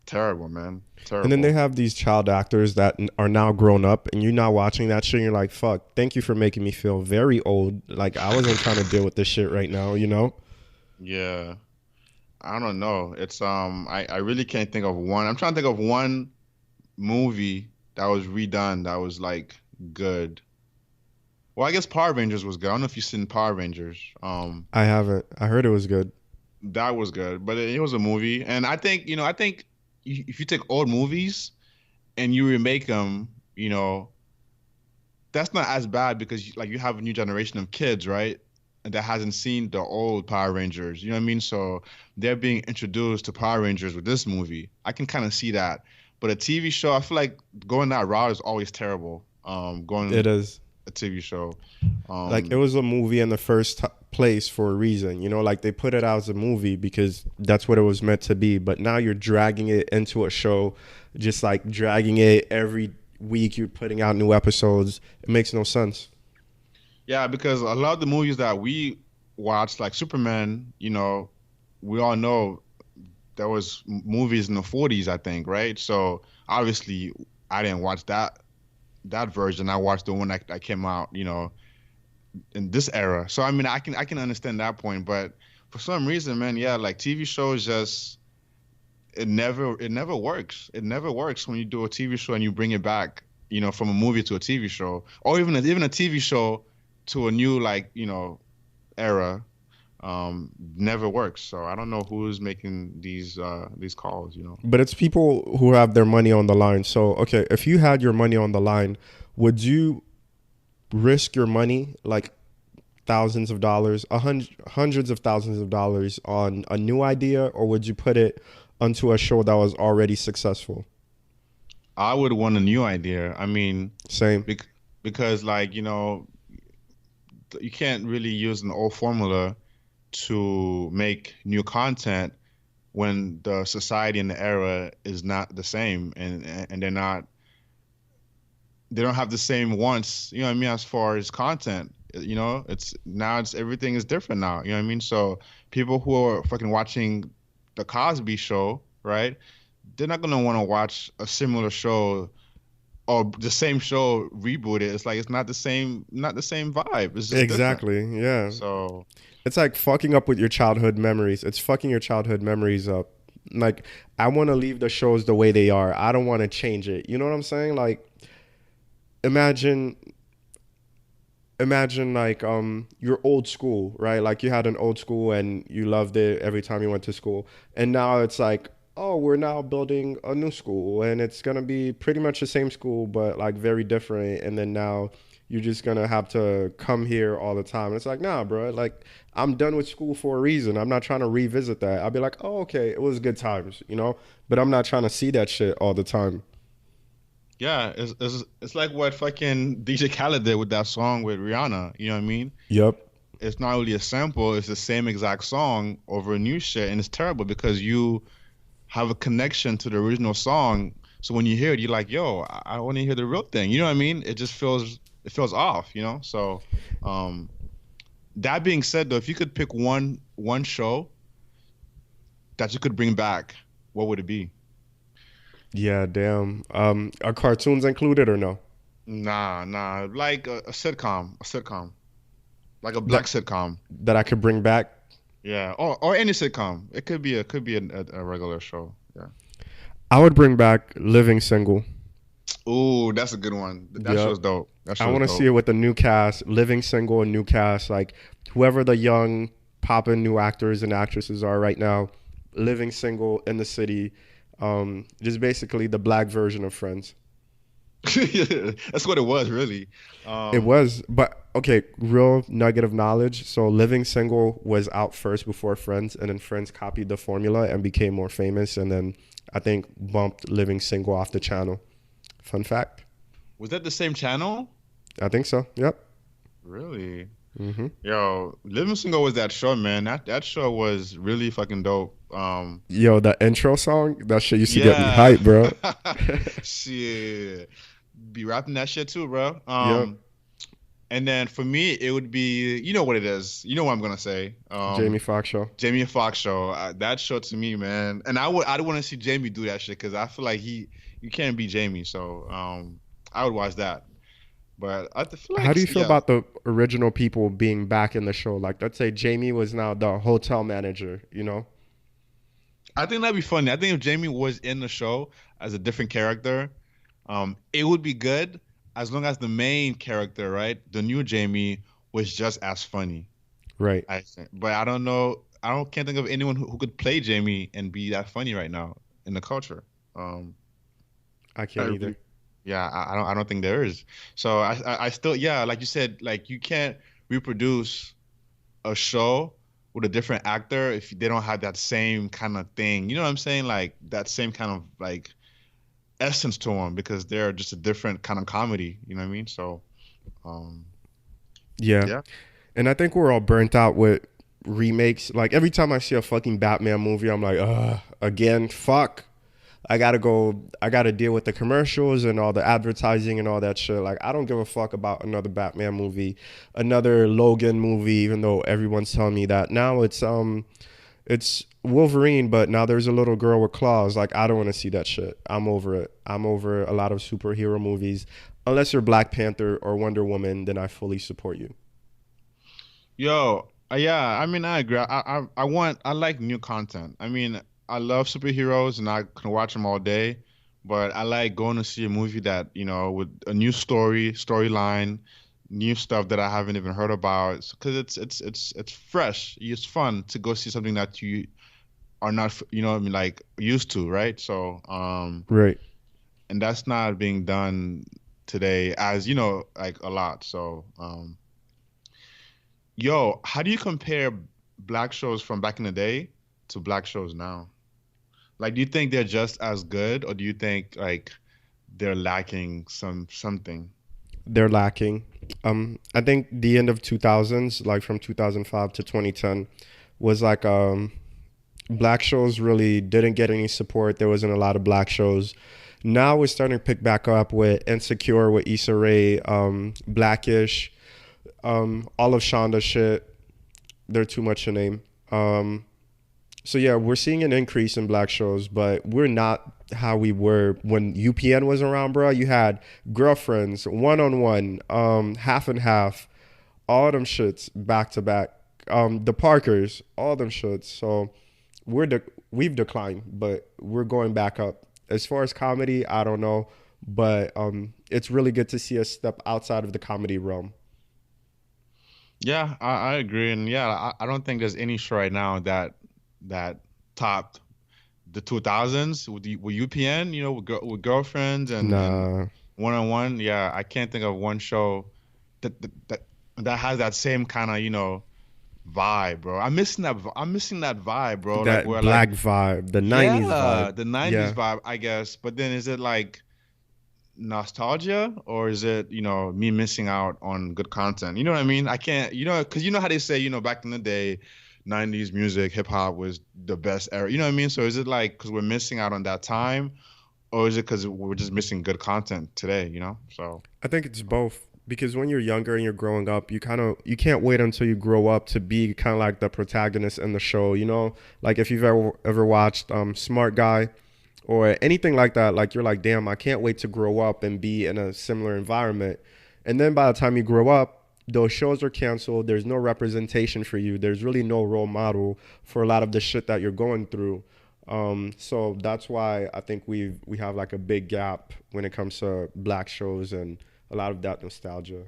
terrible, man, And then they terrible. have these child actors that are now grown up, and you're now watching that shit, and you're like, fuck, thank you for making me feel very old. Like, I wasn't trying to deal with this shit right now, you know? Yeah, I don't know. It's I really can't think of one. I'm trying to think of one movie that was redone that was like good. Well, I guess Power Rangers was good. I don't know if you've seen Power Rangers. I haven't. I heard it was good. That was good, but it was a movie, and I think if you take old movies and you remake them, that's not as bad because like you have a new generation of kids, right? And that hasn't seen the old Power Rangers. You know what I mean? So they're being introduced to Power Rangers with this movie. I can kind of see that. But a TV show, I feel like going that route is always terrible. It Going is. a TV show. Like, it Um, was a movie in the place for a reason, you know? Like, they put it out as a movie because that's what it was meant to be. But now you're dragging it into a show, just like dragging it every week. You're putting out new episodes. It makes no sense. yeah, because a lot of the movies that we watched, like Superman, we all know there was movies in the 40s, I think, right? So obviously, I didn't watch that version. I watched the one that came out, in this era. So I mean, I can understand that point, but for some reason, man, yeah, like TV shows just it never works. It never works when you do a TV show and you bring it back, from a movie to a TV show, or even a TV show to a new like era. Never works. So I don't know who's making these calls. But it's people who have their money on the line. So, okay, if you had your money on the line, would you risk your money, like thousands of dollars, hundreds of thousands of dollars, on a new idea, or would you put it onto a show that was already successful? I would want a new idea. I mean, Same. because like you can't really use an old formula to make new content when the society and the era is not the same, and they don't have the same wants, you know what I mean, as far as content. You know, it's everything is different now. You know what I mean? So people who are fucking watching the Cosby Show, right? They're not gonna want to watch a similar show or the same show rebooted. It's like it's not the same vibe. It's just different. Exactly. Yeah. So It's like fucking up with your childhood memories. It's fucking your childhood memories up. Like, I want to leave the shows the way they are. I don't want to change it. You know what I'm saying? Like, imagine imagine like your old school, right? Like you had an old school and you loved it every time you went to school. And now it's like, oh, we're now building a new school and it's going to be pretty much the same school but like very different, and then now you're just going to have to come here all the time. And it's like, nah, bro, like I'm done with school for a reason. I'm not trying to revisit that. I'll be like, oh, okay, it was good times, you know? But I'm not trying to see that shit all the time. yeah, it's like what fucking DJ Khaled did with that song with Rihanna. You know what I mean? Yep. It's not really a sample. It's the same exact song over a new shit, and it's terrible because you have a connection to the original song. So when you hear it, you're like, yo, I want to hear the real thing. You know what I mean? It feels off, you know? So um that being said though, if you could pick one show that you could bring back, what would it be? Yeah, damn. Are cartoons included or no? Nah, like a sitcom, like a black That sitcom. that I could bring back. Yeah, or any sitcom. It could be a regular show. Yeah. I would bring back Living Single. Ooh, that's a good one. That Yep. show's dope. That I show's want to see dope. it with the new cast, Living Single and new cast, like whoever the young poppin' new actors and actresses are right now, Living Single in the city. Just basically the black version of Friends. That's what it was, really. It Um, was, but okay, real nugget of knowledge. So Living Single was out first before Friends, and then Friends copied the formula and became more famous, and then I think bumped Living Single off the channel. Fun fact. was that the same channel? I think so. Yep. Really? Hmm. Yo, Living Single was that show, man. That show was really fucking dope. Yo, the intro song, that shit used to get me Yeah. hyped, bro. Shit. Be rapping that shit too, bro. Yep. And then for me, it would be, you know what it is. You know what I'm gonna say. Jamie Foxx show. Jamie Foxx show. That show to me, man. And I'd want to see Jamie do that shit because I feel like you can't be Jamie. So I would watch that. But I feel How like do you feel yeah, about the original people being back in the show? Like, let's say Jamie was now the hotel manager, you know? I think that'd be funny. I think if Jamie was in the show as a different character, it would be good as long as the main character, right, the new Jamie, was just as funny. Right. I think, but I don't know. Can't think of anyone who could play Jamie and be that funny right now in the culture. Um, I I can't really, either. yeah, I don't think there is. So I still, yeah, like you said, like you can't reproduce a show with a different actor if they don't have that same kind of thing. You know what I'm saying? Like that same kind of like essence to them because they're just a different kind of comedy. You know what I mean? So, um, Yeah. yeah. And I think we're all burnt out with remakes. Like, every time I see a fucking Batman movie, I'm like, again, fuck. I gotta deal with the commercials and all the advertising and all that shit. Like, I don't give a fuck about another Batman movie, another Logan movie, even though everyone's telling me that. Now it's Wolverine, but now there's a little girl with claws. Like, I don't want to see that shit. I'm over it. I'm over a lot of superhero movies. Unless you're Black Panther or Wonder Woman, then I fully support you. Yo, yeah, I mean, I agree. I like new content. I mean, I love superheroes and I can watch them all day, but I like going to see a movie that, with a new storyline, new stuff that I haven't even heard about. Because it's fresh. It's fun to go see something that you are not, I mean, like used to, right? So, Right. and that's not being done today as, like a lot. So, yo, how do you compare black shows from back in the day to black shows now? Like, do you think they're just as good, or do you think like they're lacking something? They're lacking. I think the end of 2000s, like from 2005 to 2010, was like Black shows really didn't get any support. There wasn't a lot of black shows. Now we're starting to pick back up with Insecure, with Issa Rae, Blackish, all of Shonda shit. They're too much to name. So yeah, we're seeing an increase in black shows, but we're not how we were when UPN was around, bro. You had Girlfriends, One on One, Half and Half, all them shits back to back. The Parkers, all them shits. So we've declined, but we're going back up. As far as comedy, I don't know, but it's really good to see us step outside of the comedy realm. Yeah, I agree, and yeah, I don't think there's any show right now that topped the 2000s with UPN, with girlfriends and Nah, one on one. Yeah, I can't think of one show that has that same kind of vibe, bro. I'm missing that vibe, bro. Like that where like black vibe, the '90s yeah, vibe. the 90s Yeah, vibe, I guess. But then is it like nostalgia or is it me missing out on good content? You know what I mean? I can't, because you know how they say, back in the day 90s music, hip hop was the best era, you know what I mean? So is it like because we're missing out on that time, or is it because we're just missing good content today, so I think it's both because when you're younger and you're growing up, you can't wait until you grow up to be kind of like the protagonist in the show. Like if you've ever watched Smart Guy or anything like that, like you're like, damn, I can't wait to grow up and be in a similar environment. And then by the time you grow up, those shows are canceled. There's no representation for you. There's really no role model for a lot of the shit that you're going through. So that's why I think we have like a big gap when it comes to black shows and a lot of that nostalgia.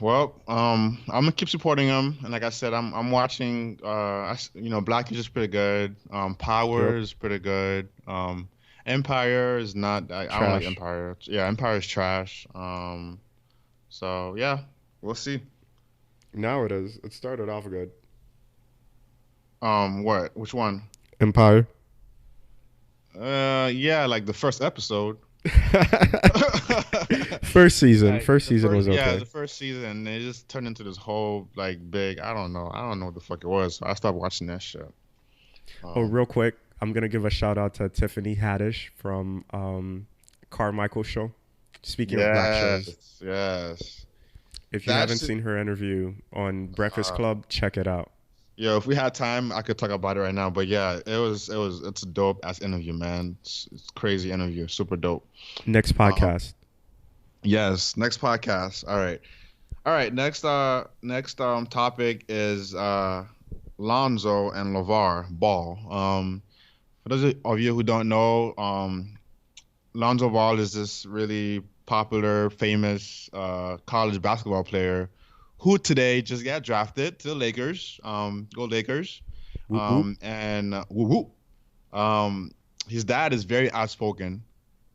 well, I'm gonna keep supporting them, and like I said, I'm watching. Black is just pretty good. Power Yep. is pretty good. Empire is not. I don't like Trash. Empire. Yeah, Empire is trash. So yeah, we'll see. Now it is. It started off good. What? Which one? Empire. Yeah, like the first episode. First season. Like First the season first, was yeah, okay. the first season, it just turned into this whole like big. I don't know what the fuck it was. So I stopped watching that shit. Oh, Um, real quick, I'm gonna give a shout out to Tiffany Haddish from Carmichael Show. Speaking of black shows, yes, yes. if you haven't That's seen her interview on Breakfast uh, Club, check it out. yo. If we had time, I could talk about it right now. But yeah, it's a dope ass interview, man. It's crazy interview, super dope. Next Um, podcast. yes. Next podcast. All right. Next topic is Lonzo and LeVar Ball. For those of you who don't know, Lonzo Ball is this really popular, famous college basketball player who today just got drafted to the Lakers. Go Lakers. Whoop whoop. And woo woo. His dad is very outspoken,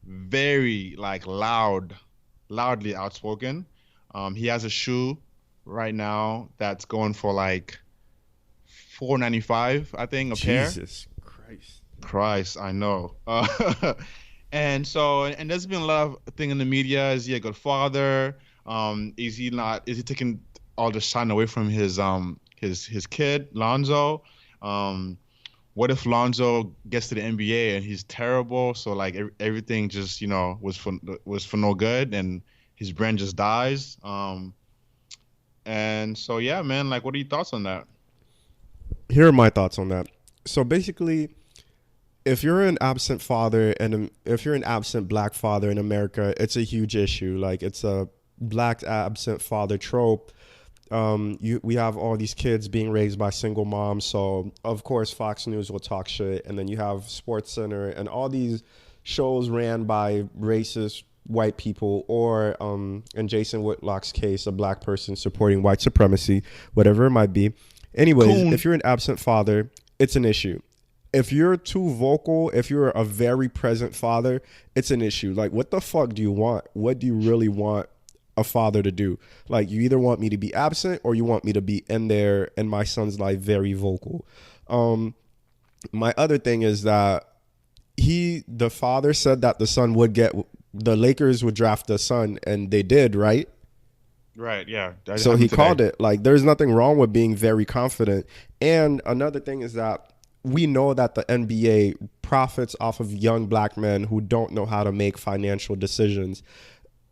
very like loudly outspoken. He has a shoe right now that's going for like 495, I think, a pair. Jesus Christ. Christ, I know. And there's been a lot of thing in the media. Is he a good father? Is he not? Is he taking all the shine away from his kid Lonzo? Um, what if Lonzo gets to the NBA and he's terrible? So like everything just was for no good, and his brand just dies. And so yeah, man. Like, what are your thoughts on that? Here are my thoughts on that. So basically, if you're an absent father and if you're an absent black father in America, it's a huge issue. Like it's a black absent father trope. We have all these kids being raised by single moms, so of course Fox News will talk shit, and then you have Sports Center and all these shows ran by racist white people, or in Jason Whitlock's case, a black person supporting white supremacy, whatever it might be. Anyways, Coon. if you're an absent father, it's an issue. If you're too vocal, if you're a very present father, it's an issue. Like, what the fuck do you want? What do you really want a father to do? Like, you either want me to be absent or you want me to be in there in my son's life very vocal. My other thing is that the father said that the Lakers would draft the son, and they did, right? Right. Yeah. That So he happened today. called it. Like, there's nothing wrong with being very confident. And another thing is that we know that the NBA profits off of young black men who don't know how to make financial decisions.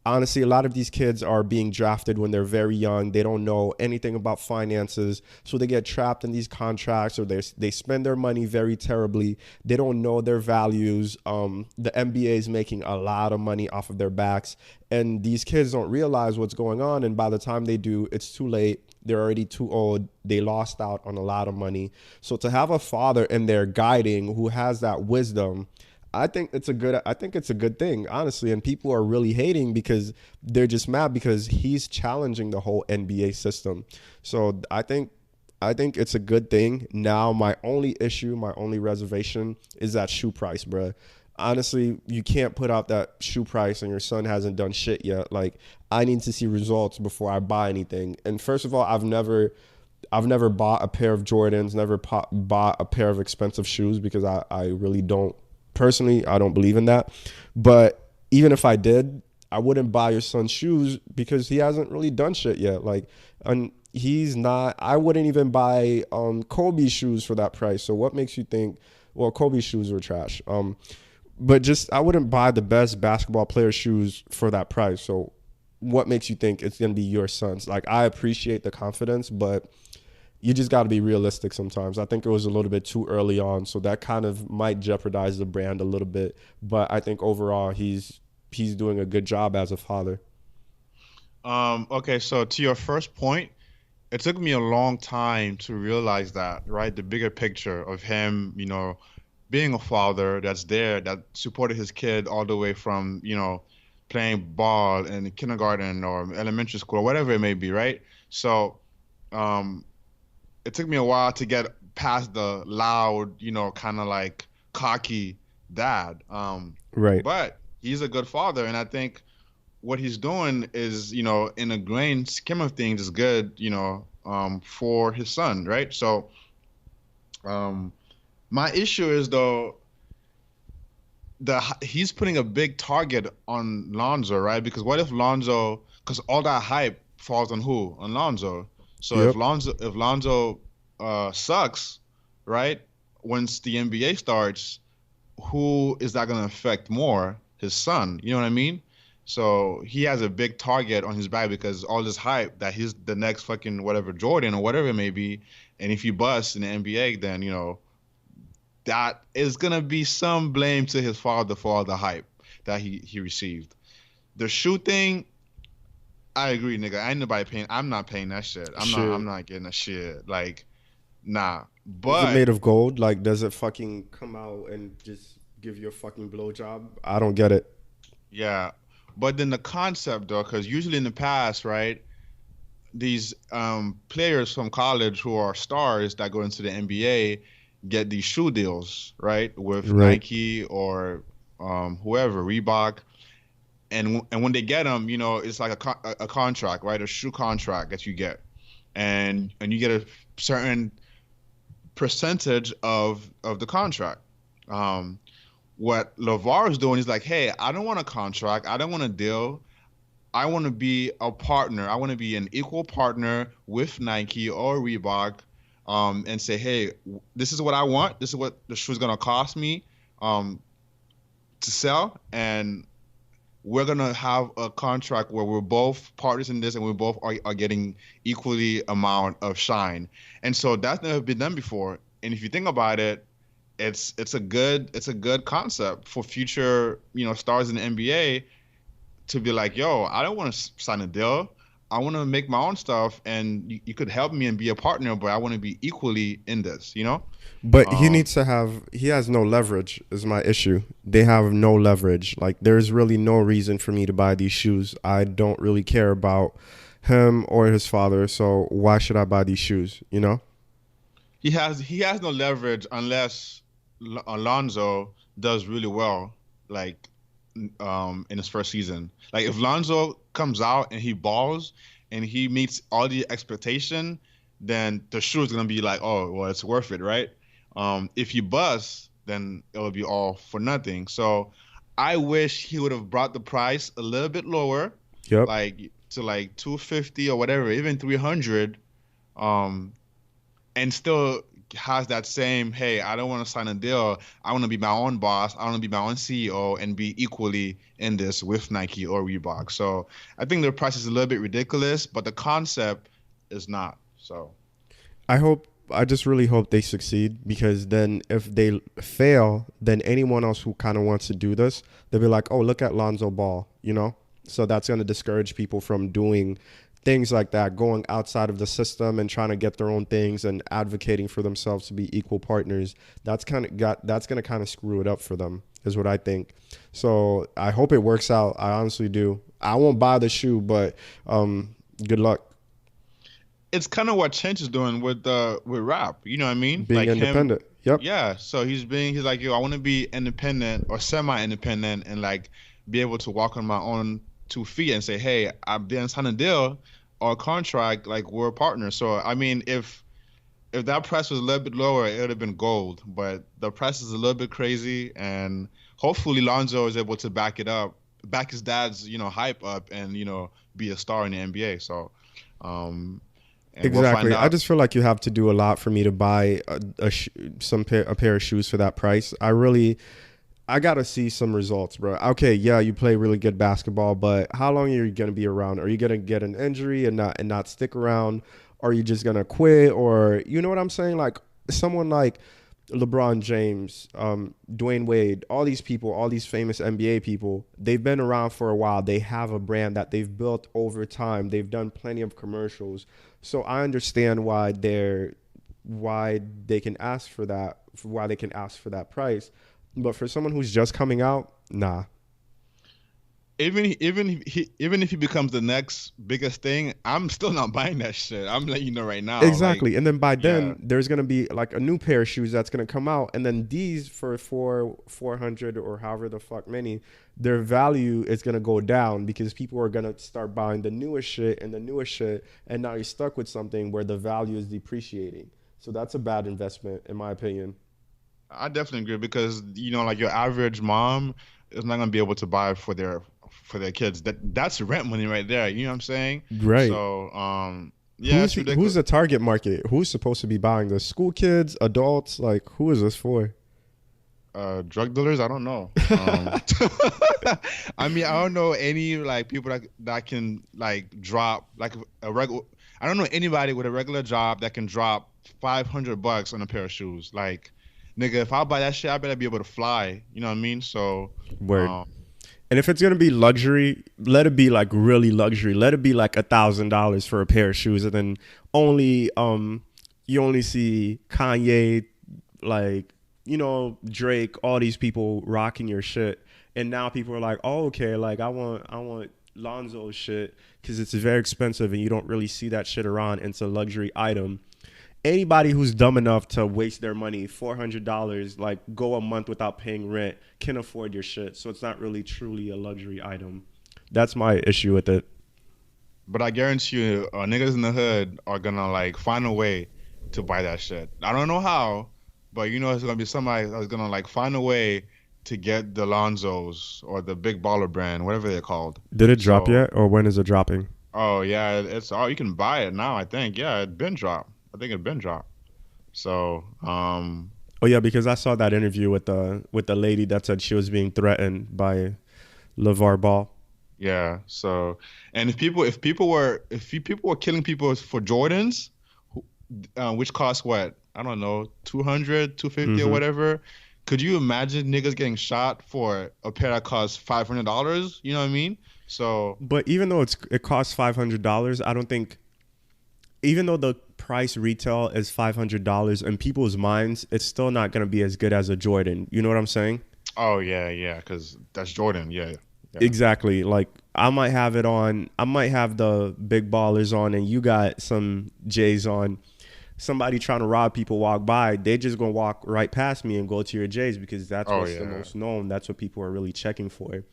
Honestly, a lot of these kids are being drafted when they're very young. They don't know anything about finances, so they get trapped in these contracts, or they spend their money very terribly. They don't know their values. The NBA is making a lot of money off of their backs, and these kids don't realize what's going on. And by the time they do, it's too late. They're already too old. They lost out on a lot of money. So to have a father in there guiding who has that wisdom, I think it's a good thing, honestly. And people are really hating because they're just mad because he's challenging the whole NBA system. So I think it's a good thing. Now my only issue, my only reservation is that shoe price, bro. Honestly, you can't put out that shoe price and your son hasn't done shit yet. Like, I need to see results before I buy anything. And first of all, I've never bought a pair of Jordans, never bought a pair of expensive shoes because I really don't, personally, I don't believe in that. But even if I did, I wouldn't buy your son shoes because he hasn't really done shit yet. Like, and he's not, I wouldn't even buy Kobe shoes for that price. So what makes you think, well, Kobe shoes were trash. But just, I wouldn't buy the best basketball player shoes for that price. So what makes you think it's going to be your son's? Like, I appreciate the confidence, but you just got to be realistic sometimes. I think it was a little bit too early on, so that kind of might jeopardize the brand a little bit. But I think overall he's doing a good job as a father. Okay, so to your first point, it took me a long time to realize that, right? The bigger picture of him, being a father that's there, that supported his kid all the way from, playing ball in kindergarten or elementary school or whatever it may be, right? So, um, it took me a while to get past the loud, kind of like cocky dad. Right. But he's a good father, and I think what he's doing is, in a grand scheme of things, is good, for his son, right? So, um, my issue is though he's putting a big target on Lonzo, right? Because what if Lonzo, because all that hype falls on who? On Lonzo. So Yep. If Lonzo sucks, right? Once the NBA starts, who is that going to affect more? His son. You know what I mean? So he has a big target on his back because all this hype that he's the next fucking whatever Jordan or whatever it may be. And if you bust in the NBA, then that is gonna be some blame to his father for all the hype that he received. The shoe thing, I agree, nigga. Ain't nobody paying. I'm not paying that shit. I'm Shit. not getting that shit. Like, nah. Is it But made of gold? Like, does it fucking come out and just give you a fucking blowjob? I don't get it. yeah. But then the concept though, because usually in the past, right, these players from college who are stars that go into the NBA get these shoe deals, right, with Right. Nike or whoever, Reebok, and when they get them, it's like a contract, right, a shoe contract that you get, and you get a certain percentage of the contract. Um, what LeVar is doing is like, hey, I don't want a contract, I don't want a deal. I want to be a partner. I want to be an equal partner with Nike or Reebok, and say, hey, this is what I want. This is what the shoe is gonna cost me, um, to sell, and we're gonna have a contract where we're both partners in this, and we both are getting equally amount of shine. And so that's never been done before. And if you think about it, it's a good concept for future stars in the NBA to be like, yo, I don't want to sign a deal. I want to make my own stuff, and you could help me and be a partner, but I want to be equally in this. But Um, he has no leverage is my issue. They have no leverage. Like, there's really no reason for me to buy these shoes. I don't really care about him or his father, so why should I buy these shoes, you know? he has no leverage unless Alonzo does really well, like in his first season. Like if Lonzo comes out and he balls and he meets all the expectation, then the shoe is gonna be like, oh, well, it's worth it, right? If he busts, then it'll be all for nothing. So I wish he would have brought the price a little bit lower, Yep. like to like 250 or whatever, even 300, um, and still has that same, hey, I don't want to sign a deal. I want to be my own boss. I want to be my own CEO and be equally in this with Nike or Reebok. So I think their price is a little bit ridiculous, but the concept is not. So I just really hope they succeed, because then if they fail, then anyone else who kind of wants to do this, they'll be like, oh, look at Lonzo Ball, you know? So that's going to discourage people from doing things like that, going outside of the system and trying to get their own things and advocating for themselves to be equal partners. That's going to kind of screw it up for them, is what I think. So I hope it works out. I honestly do. I won't buy the shoe, but good luck. it's kind of what Chench is doing with rap. You know what I mean? Being Like him, independent. Yep. yeah. So he's like, yo, I want to be independent or semi-independent and like be able to walk on my own 2 feet and say, hey, I didn't sign a deal or a contract, like we're partners. So I mean, if that price was a little bit lower, it would have been gold. But the price is a little bit crazy, and hopefully Lonzo is able to back it up, back his dad's hype up, and be a star in the NBA. So. Um, and we'll find Exactly. I out. just feel like you have to do a lot for me to buy a pair of shoes for that price. I gotta see some results, bro. Okay, yeah, you play really good basketball, but how long are you gonna be around? Are you gonna get an injury and not stick around? Are you just gonna quit? Or you know what I'm saying? Like someone like LeBron James, Dwayne Wade, all these people, all these famous NBA people, they've been around for a while. They have a brand that they've built over time. They've done plenty of commercials. So I understand why they can ask for that, why they can ask for that price. But for someone who's just coming out, nah. Even if he becomes the next biggest thing, I'm still not buying that shit. I'm letting you know right now. Like, Exactly. And then by yeah, then there's gonna be like a new pair of shoes that's gonna come out. And then these for 400 or however the fuck many, their value is gonna go down because people are gonna start buying the newest shit and the newest shit. And now you're stuck with something where the value is depreciating. So that's a bad investment in my opinion. I definitely agree because like your average mom is not gonna be able to buy for their kids. That's rent money right there. You know what I'm saying? Right. So, yeah, it's Who's ridiculous. the target market? Who's supposed to be buying this? School kids, adults? Like who is this for? Drug dealers, I don't know. I mean, I don't know any like people that can like drop like a regular. I don't know anybody with a regular job that can drop $500 on a pair of shoes. Like, nigga, if I buy that shit, I better be able to fly. You know what I mean? So, Word. um, And if it's gonna be luxury, let it be like really luxury. Let it be like $1,000 for a pair of shoes, and then only you only see Kanye, like Drake, all these people rocking your shit, and now people are like, oh okay, like I want Lonzo's shit because it's very expensive, and you don't really see that shit around. And it's a luxury item. Anybody who's dumb enough to waste their money, $400, like go a month without paying rent, can afford your shit. So it's not really truly a luxury item. That's my issue with it. but I guarantee you, niggas in the hood are gonna like find a way to buy that shit. I don't know how, but it's gonna be somebody that's gonna like find a way to get the Lonzos or the Big Baller brand, whatever they're called. Did it drop So, yet, or when is it dropping? oh yeah, it's all you can buy it now. I think yeah, it been dropped. I think it been dropped. So, Oh yeah, because I saw that interview with the lady that said she was being threatened by LeVar Ball. yeah. So, and if people were killing people for Jordans, which cost what? I don't know, 200, 250 or hmm whatever. Could you imagine niggas getting shot for a pair that costs $500? You know what I mean? So, But even though it costs $500, I don't think, even though the price retail is $500 in people's minds, it's still not going to be as good as a Jordan. You know what I'm saying? oh yeah, yeah, because that's Jordan. Yeah, yeah. Exactly. Like I might have it on. I might have the big ballers on, and you got some J's on. Somebody trying to rob people walk by, they just gonna walk right past me and go to your J's because that's Oh what's the yeah. most known. That's what people are really checking for.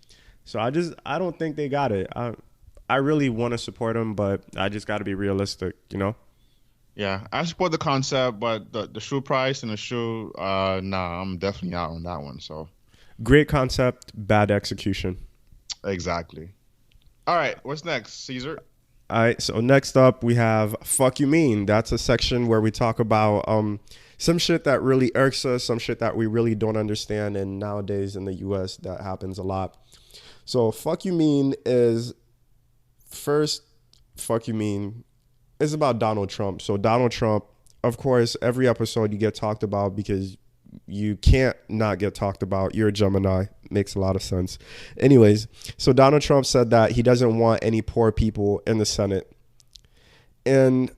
So I don't think they got it. I really want to support them, but I just got to be realistic. You know. Yeah, I support the concept, but the shoe price and the shoe, nah, I'm definitely out on that one. So Great concept, bad execution. exactly. All right, what's next, Caesar? All right, so next up we have Fuck You Mean. That's a section where we talk about some shit that really irks us, some shit that we really don't understand, and nowadays in the US that happens a lot. So Fuck You Mean is first, Fuck You Mean is about Donald Trump. So Donald Trump, of course, every episode you get talked about because you can't not get talked about. You're a Gemini. Makes a lot of sense. Anyways, so Donald Trump said that he doesn't want any poor people in the Senate. And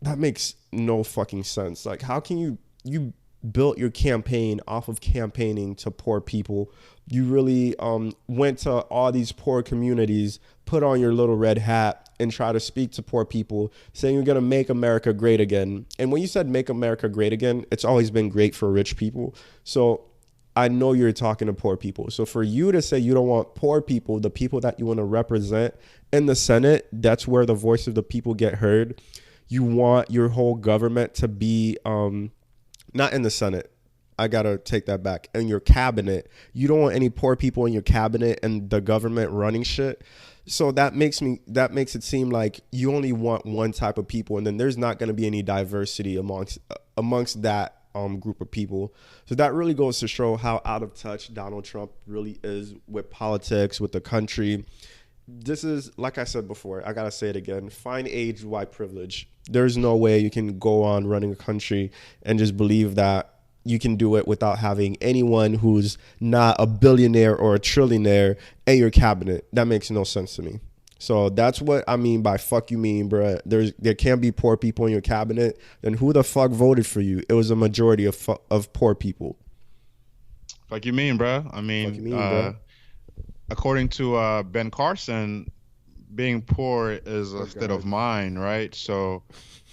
that makes no fucking sense. Like, how can you built your campaign off of campaigning to poor people? You really went to all these poor communities, put on your little red hat, and try to speak to poor people, saying you're going to make America great again. And when you said make America great again, it's always been great for rich people. So I know you're talking to poor people. So for you to say you don't want poor people, the people that you want to represent in the Senate, that's where the voice of the people get heard. You want your whole government to be not in the Senate. I got to take that back. In your cabinet. You don't want any poor people in your cabinet and the government running shit. So that makes it seem like you only want one type of people, and then there's not going to be any diversity amongst that group of people. So that really goes to show how out of touch Donald Trump really is with politics, with the country. This is, like I said before, I got to say it again, fine age white privilege. There's no way you can go on running a country and just believe that you can do it without having anyone who's not a billionaire or a trillionaire in your cabinet. That makes no sense to me. So that's what I mean by fuck you mean, bro. There can't be poor people in your cabinet. Then who the fuck voted for you? It was a majority of poor people. Fuck you mean, bro. I mean, bro. According to Ben Carson, being poor is a state of mind, right? So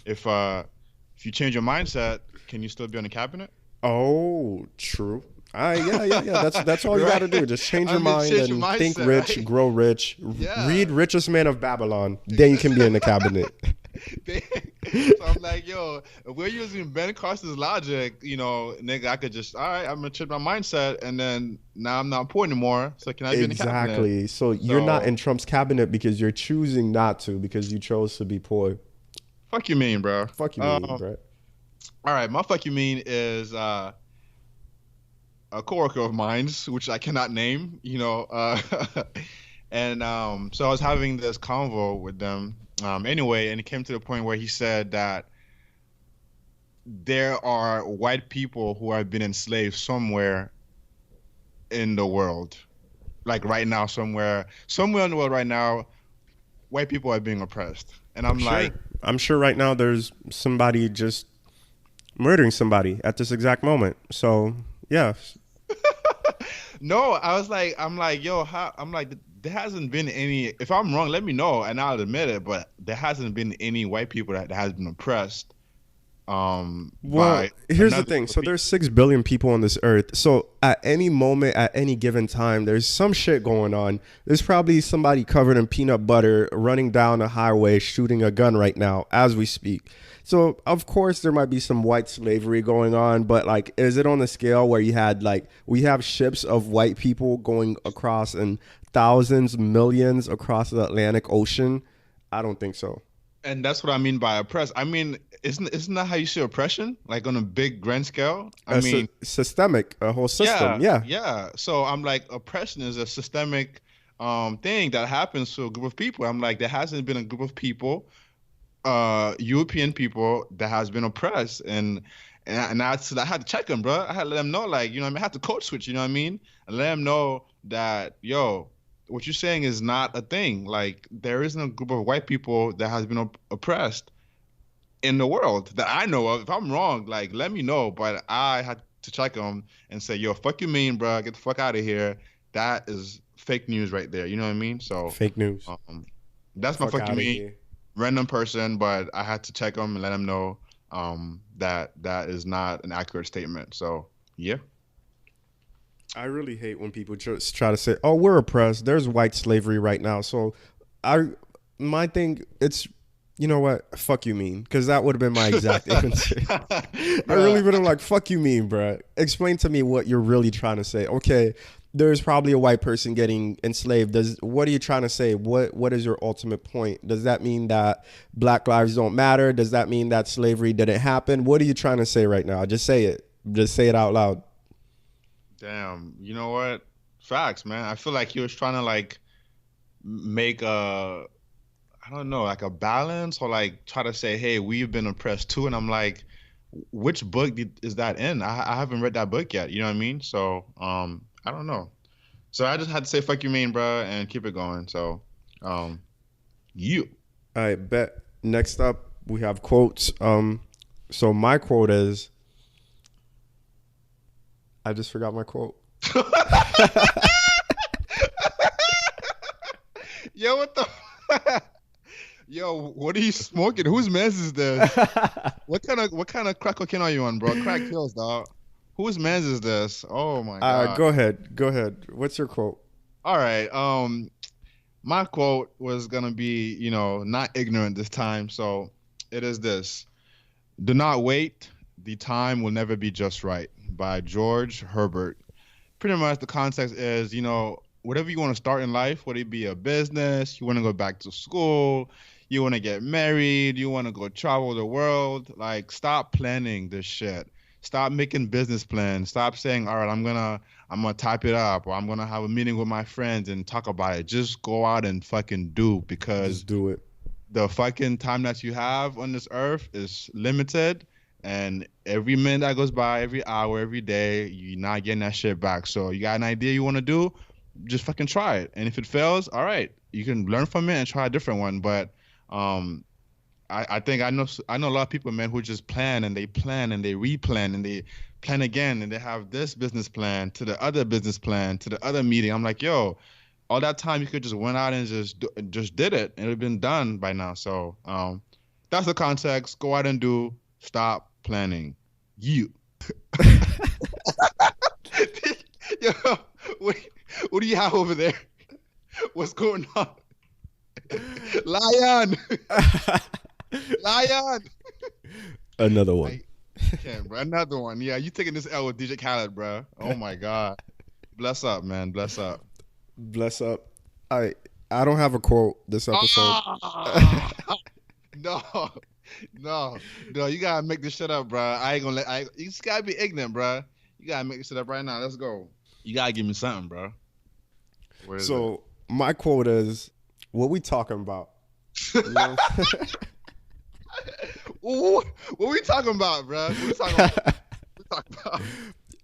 if you change your mindset, can you still be on the cabinet? Oh, true. Yeah. That's all you got to do. Just change your mind and mindset, think rich, right? Grow rich. Yeah. Read Richest Man of Babylon. Then you can be in the cabinet. So I'm like, yo, if we're using Ben Carson's logic, nigga, I could just, all right, I'm going to change my mindset, and then now I'm not poor anymore. So can I be in the cabinet? Exactly. So you're not in Trump's cabinet because you're choosing not to, because you chose to be poor. Fuck you mean, bro. Fuck you mean, bro. All right, my fuck you mean is a coworker of mine's, which I cannot name, and so I was having this convo with them anyway, and it came to the point where he said that there are white people who have been enslaved somewhere in the world, like right now, somewhere in the world right now, white people are being oppressed, and I'm sure right now there's somebody just murdering somebody at this exact moment. So yeah. No, I'm like, yo, there hasn't been any. If I'm wrong, let me know and I'll admit it. But there hasn't been any white people that has been oppressed. Well, here's the thing. So there's 6 billion people on this earth. So at any moment, at any given time, there's some shit going on. There's probably somebody covered in peanut butter running down a highway shooting a gun right now as we speak. So of course there might be some white slavery going on, but like, is it on the scale where you had we have ships of white people going across and thousands, millions across the Atlantic Ocean? I don't think so. And that's what I mean by oppressed. I mean, isn't that how you see oppression? Like on a big grand scale? I mean, systemic, a whole system. Yeah. Yeah. So I'm like, oppression is a systemic thing that happens to a group of people. I'm like, there hasn't been a group of people, European people, that has been oppressed, and I had to check them, bro. I had to let them know, like, I had to code switch, and let them know that, yo, what you're saying is not a thing. Like, there isn't a group of white people that has been oppressed in the world that I know of. If I'm wrong, like, let me know. But I had to check them and say, yo, fuck you mean, bro? Get the fuck out of here. That is fake news right there. You know what I mean? So fake news. That's my fuck you mean. Here. Random person, but I had to check them and let them know that is not an accurate statement. So yeah. I really hate when people just try to say, "Oh, we're oppressed. There's white slavery right now." So, my thing, it's, you know what? Fuck you mean, because that would have been my exact answer. I really would have like, "Fuck you mean, bro." Explain to me what you're really trying to say. Okay, there's probably a white person getting enslaved. What are you trying to say? What is your ultimate point? Does that mean that black lives don't matter? Does that mean that slavery didn't happen? What are you trying to say right now? Just say it. Just say it out loud. Damn, you know what? Facts, man. I feel like he was trying to like make a, I don't know, like a balance or like try to say, hey, we've been oppressed too. And I'm like, which book is that in? I haven't read that book yet. You know what I mean? So, I don't know. So I just had to say fuck you mean, bro, and keep it going. So, um, you. I bet. Next up, we have quotes. So my quote is, I just forgot my quote. Yo, what the? Yo, what are you smoking? Whose mess is this? What kind of crack cocaine are you on, bro? Crack kills, dog. Whose mans is this? Oh my God. Go ahead. Go ahead. What's your quote? All right. My quote was gonna be, not ignorant this time. So it is this: "Do not wait. The time will never be just right." By George Herbert. Pretty much the context is, whatever you want to start in life, whether it be a business, you want to go back to school, you want to get married, you want to go travel the world, like stop planning this shit. Stop making business plans. Stop saying, all right, I'm gonna type it up or I'm gonna have a meeting with my friends and talk about it. Just go out and fucking do because Just do it. the fucking time that you have on this earth is limited, and every minute that goes by, every hour, every day, you're not getting that shit back. So you got an idea you want to do, just fucking try it. And if it fails, all right, you can learn from it and try a different one. But um, I think I know a lot of people, man, who just plan and they replan and they plan again and they have this business plan to the other business plan to the other meeting. I'm like, yo, all that time you could just went out and just did it and it would have been done by now. So that's the context. Go out and do. Stop planning. You. Yo, what, what do you have over there? What's going on? Lion. Lion. Another one. Can't, bro. Another one. Yeah, you taking this L with DJ Khaled, bro. Oh my God. Bless up, man. Bless up. Bless up. I don't have a quote this episode. Ah! No, no, no. You gotta make this shit up, bro. I ain't gonna you just gotta be ignorant, bro. You gotta make this shit up right now. Let's go. You gotta give me something, bro. So my quote is, "What we talking about?" You know? Ooh, what we talking about, bro? What we talking about? What we talking about?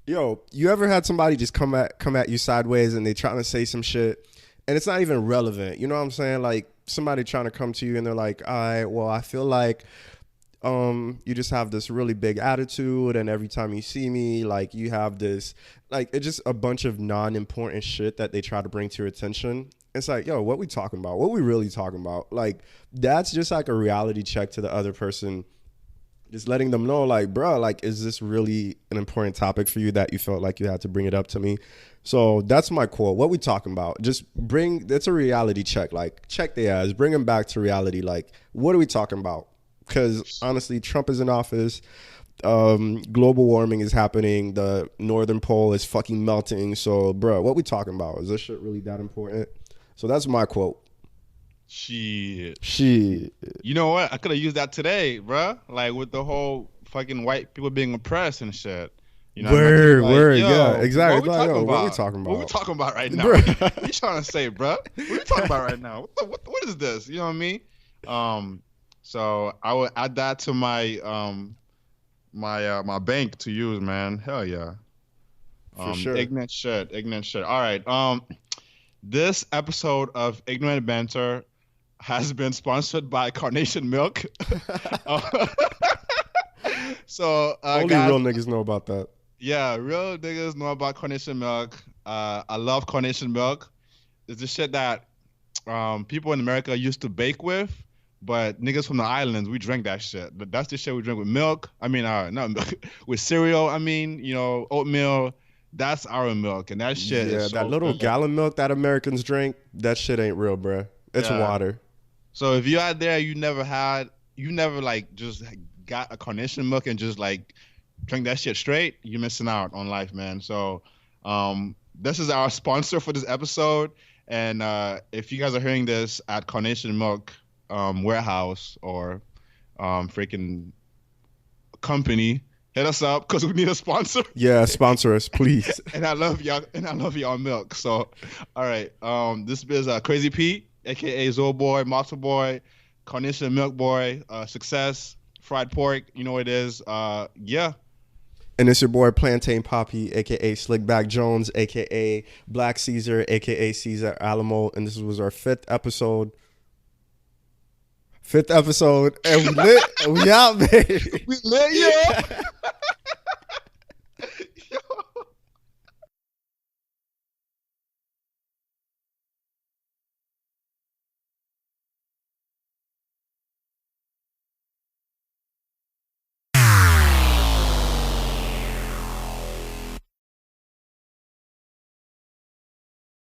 Yo, you ever had somebody just come at you sideways and they trying to say some shit and it's not even relevant? You know what I'm saying? Like somebody trying to come to you and they're like, all right, well, I feel like you just have this really big attitude and every time you see me, like you have this, like it's just a bunch of non-important shit that they try to bring to your attention. It's like, yo, what we talking about? What we really talking about? Like that's just like a reality check to the other person. Just letting them know, like, bro, like, is this really an important topic for you that you felt like you had to bring it up to me? So that's my quote. What we talking about? Just it's a reality check. Like, check the ass, bring them back to reality. Like, what are we talking about? Because honestly, Trump is in office. Global warming is happening. The northern pole is fucking melting. So, bro, what we talking about? Is this shit really that important? So that's my quote. Shit. You know what? I could have used that today, bruh. Like with the whole fucking white people being oppressed and shit. You know, word, yeah, exactly. What we what are we talking about? What we talking about right now? What you trying to say, bruh? What you talking about right now? What is this? You know what I mean? So I would add that to my my bank to use, man. Hell yeah. For sure. Ignorant shit. All right. This episode of Ignorant Banter has been sponsored by Carnation Milk. So only guys, real niggas know about that. Yeah, real niggas know about Carnation Milk. I love Carnation Milk. It's the shit that people in America used to bake with, but niggas from the islands, we drink that shit. But that's the shit we drink with milk. I mean, not milk, with cereal. I mean, oatmeal. That's our milk, and that shit is so that little good. gallon milk that Americans drink, that shit ain't real, bruh. It's water. So if you're out there, you never like just got a Carnation Milk and just like drink that shit straight, you're missing out on life, man. So this is our sponsor for this episode. And if you guys are hearing this at Carnation Milk warehouse or freaking company, hit us up because we need a sponsor. Yeah, sponsor us, please. And I love y'all. And I love y'all milk. So, all right. This is Crazy Pete, aka Zoe Boy, Matzo Boy, Carnation Milk Boy, Success, Fried Pork. You know what it is. Yeah. And it's your boy Plantain Poppy, aka Slickback Jones, aka Black Caesar, aka Caesar Alamo, and this was our fifth episode. And we lit. We out, baby. We lit, yeah.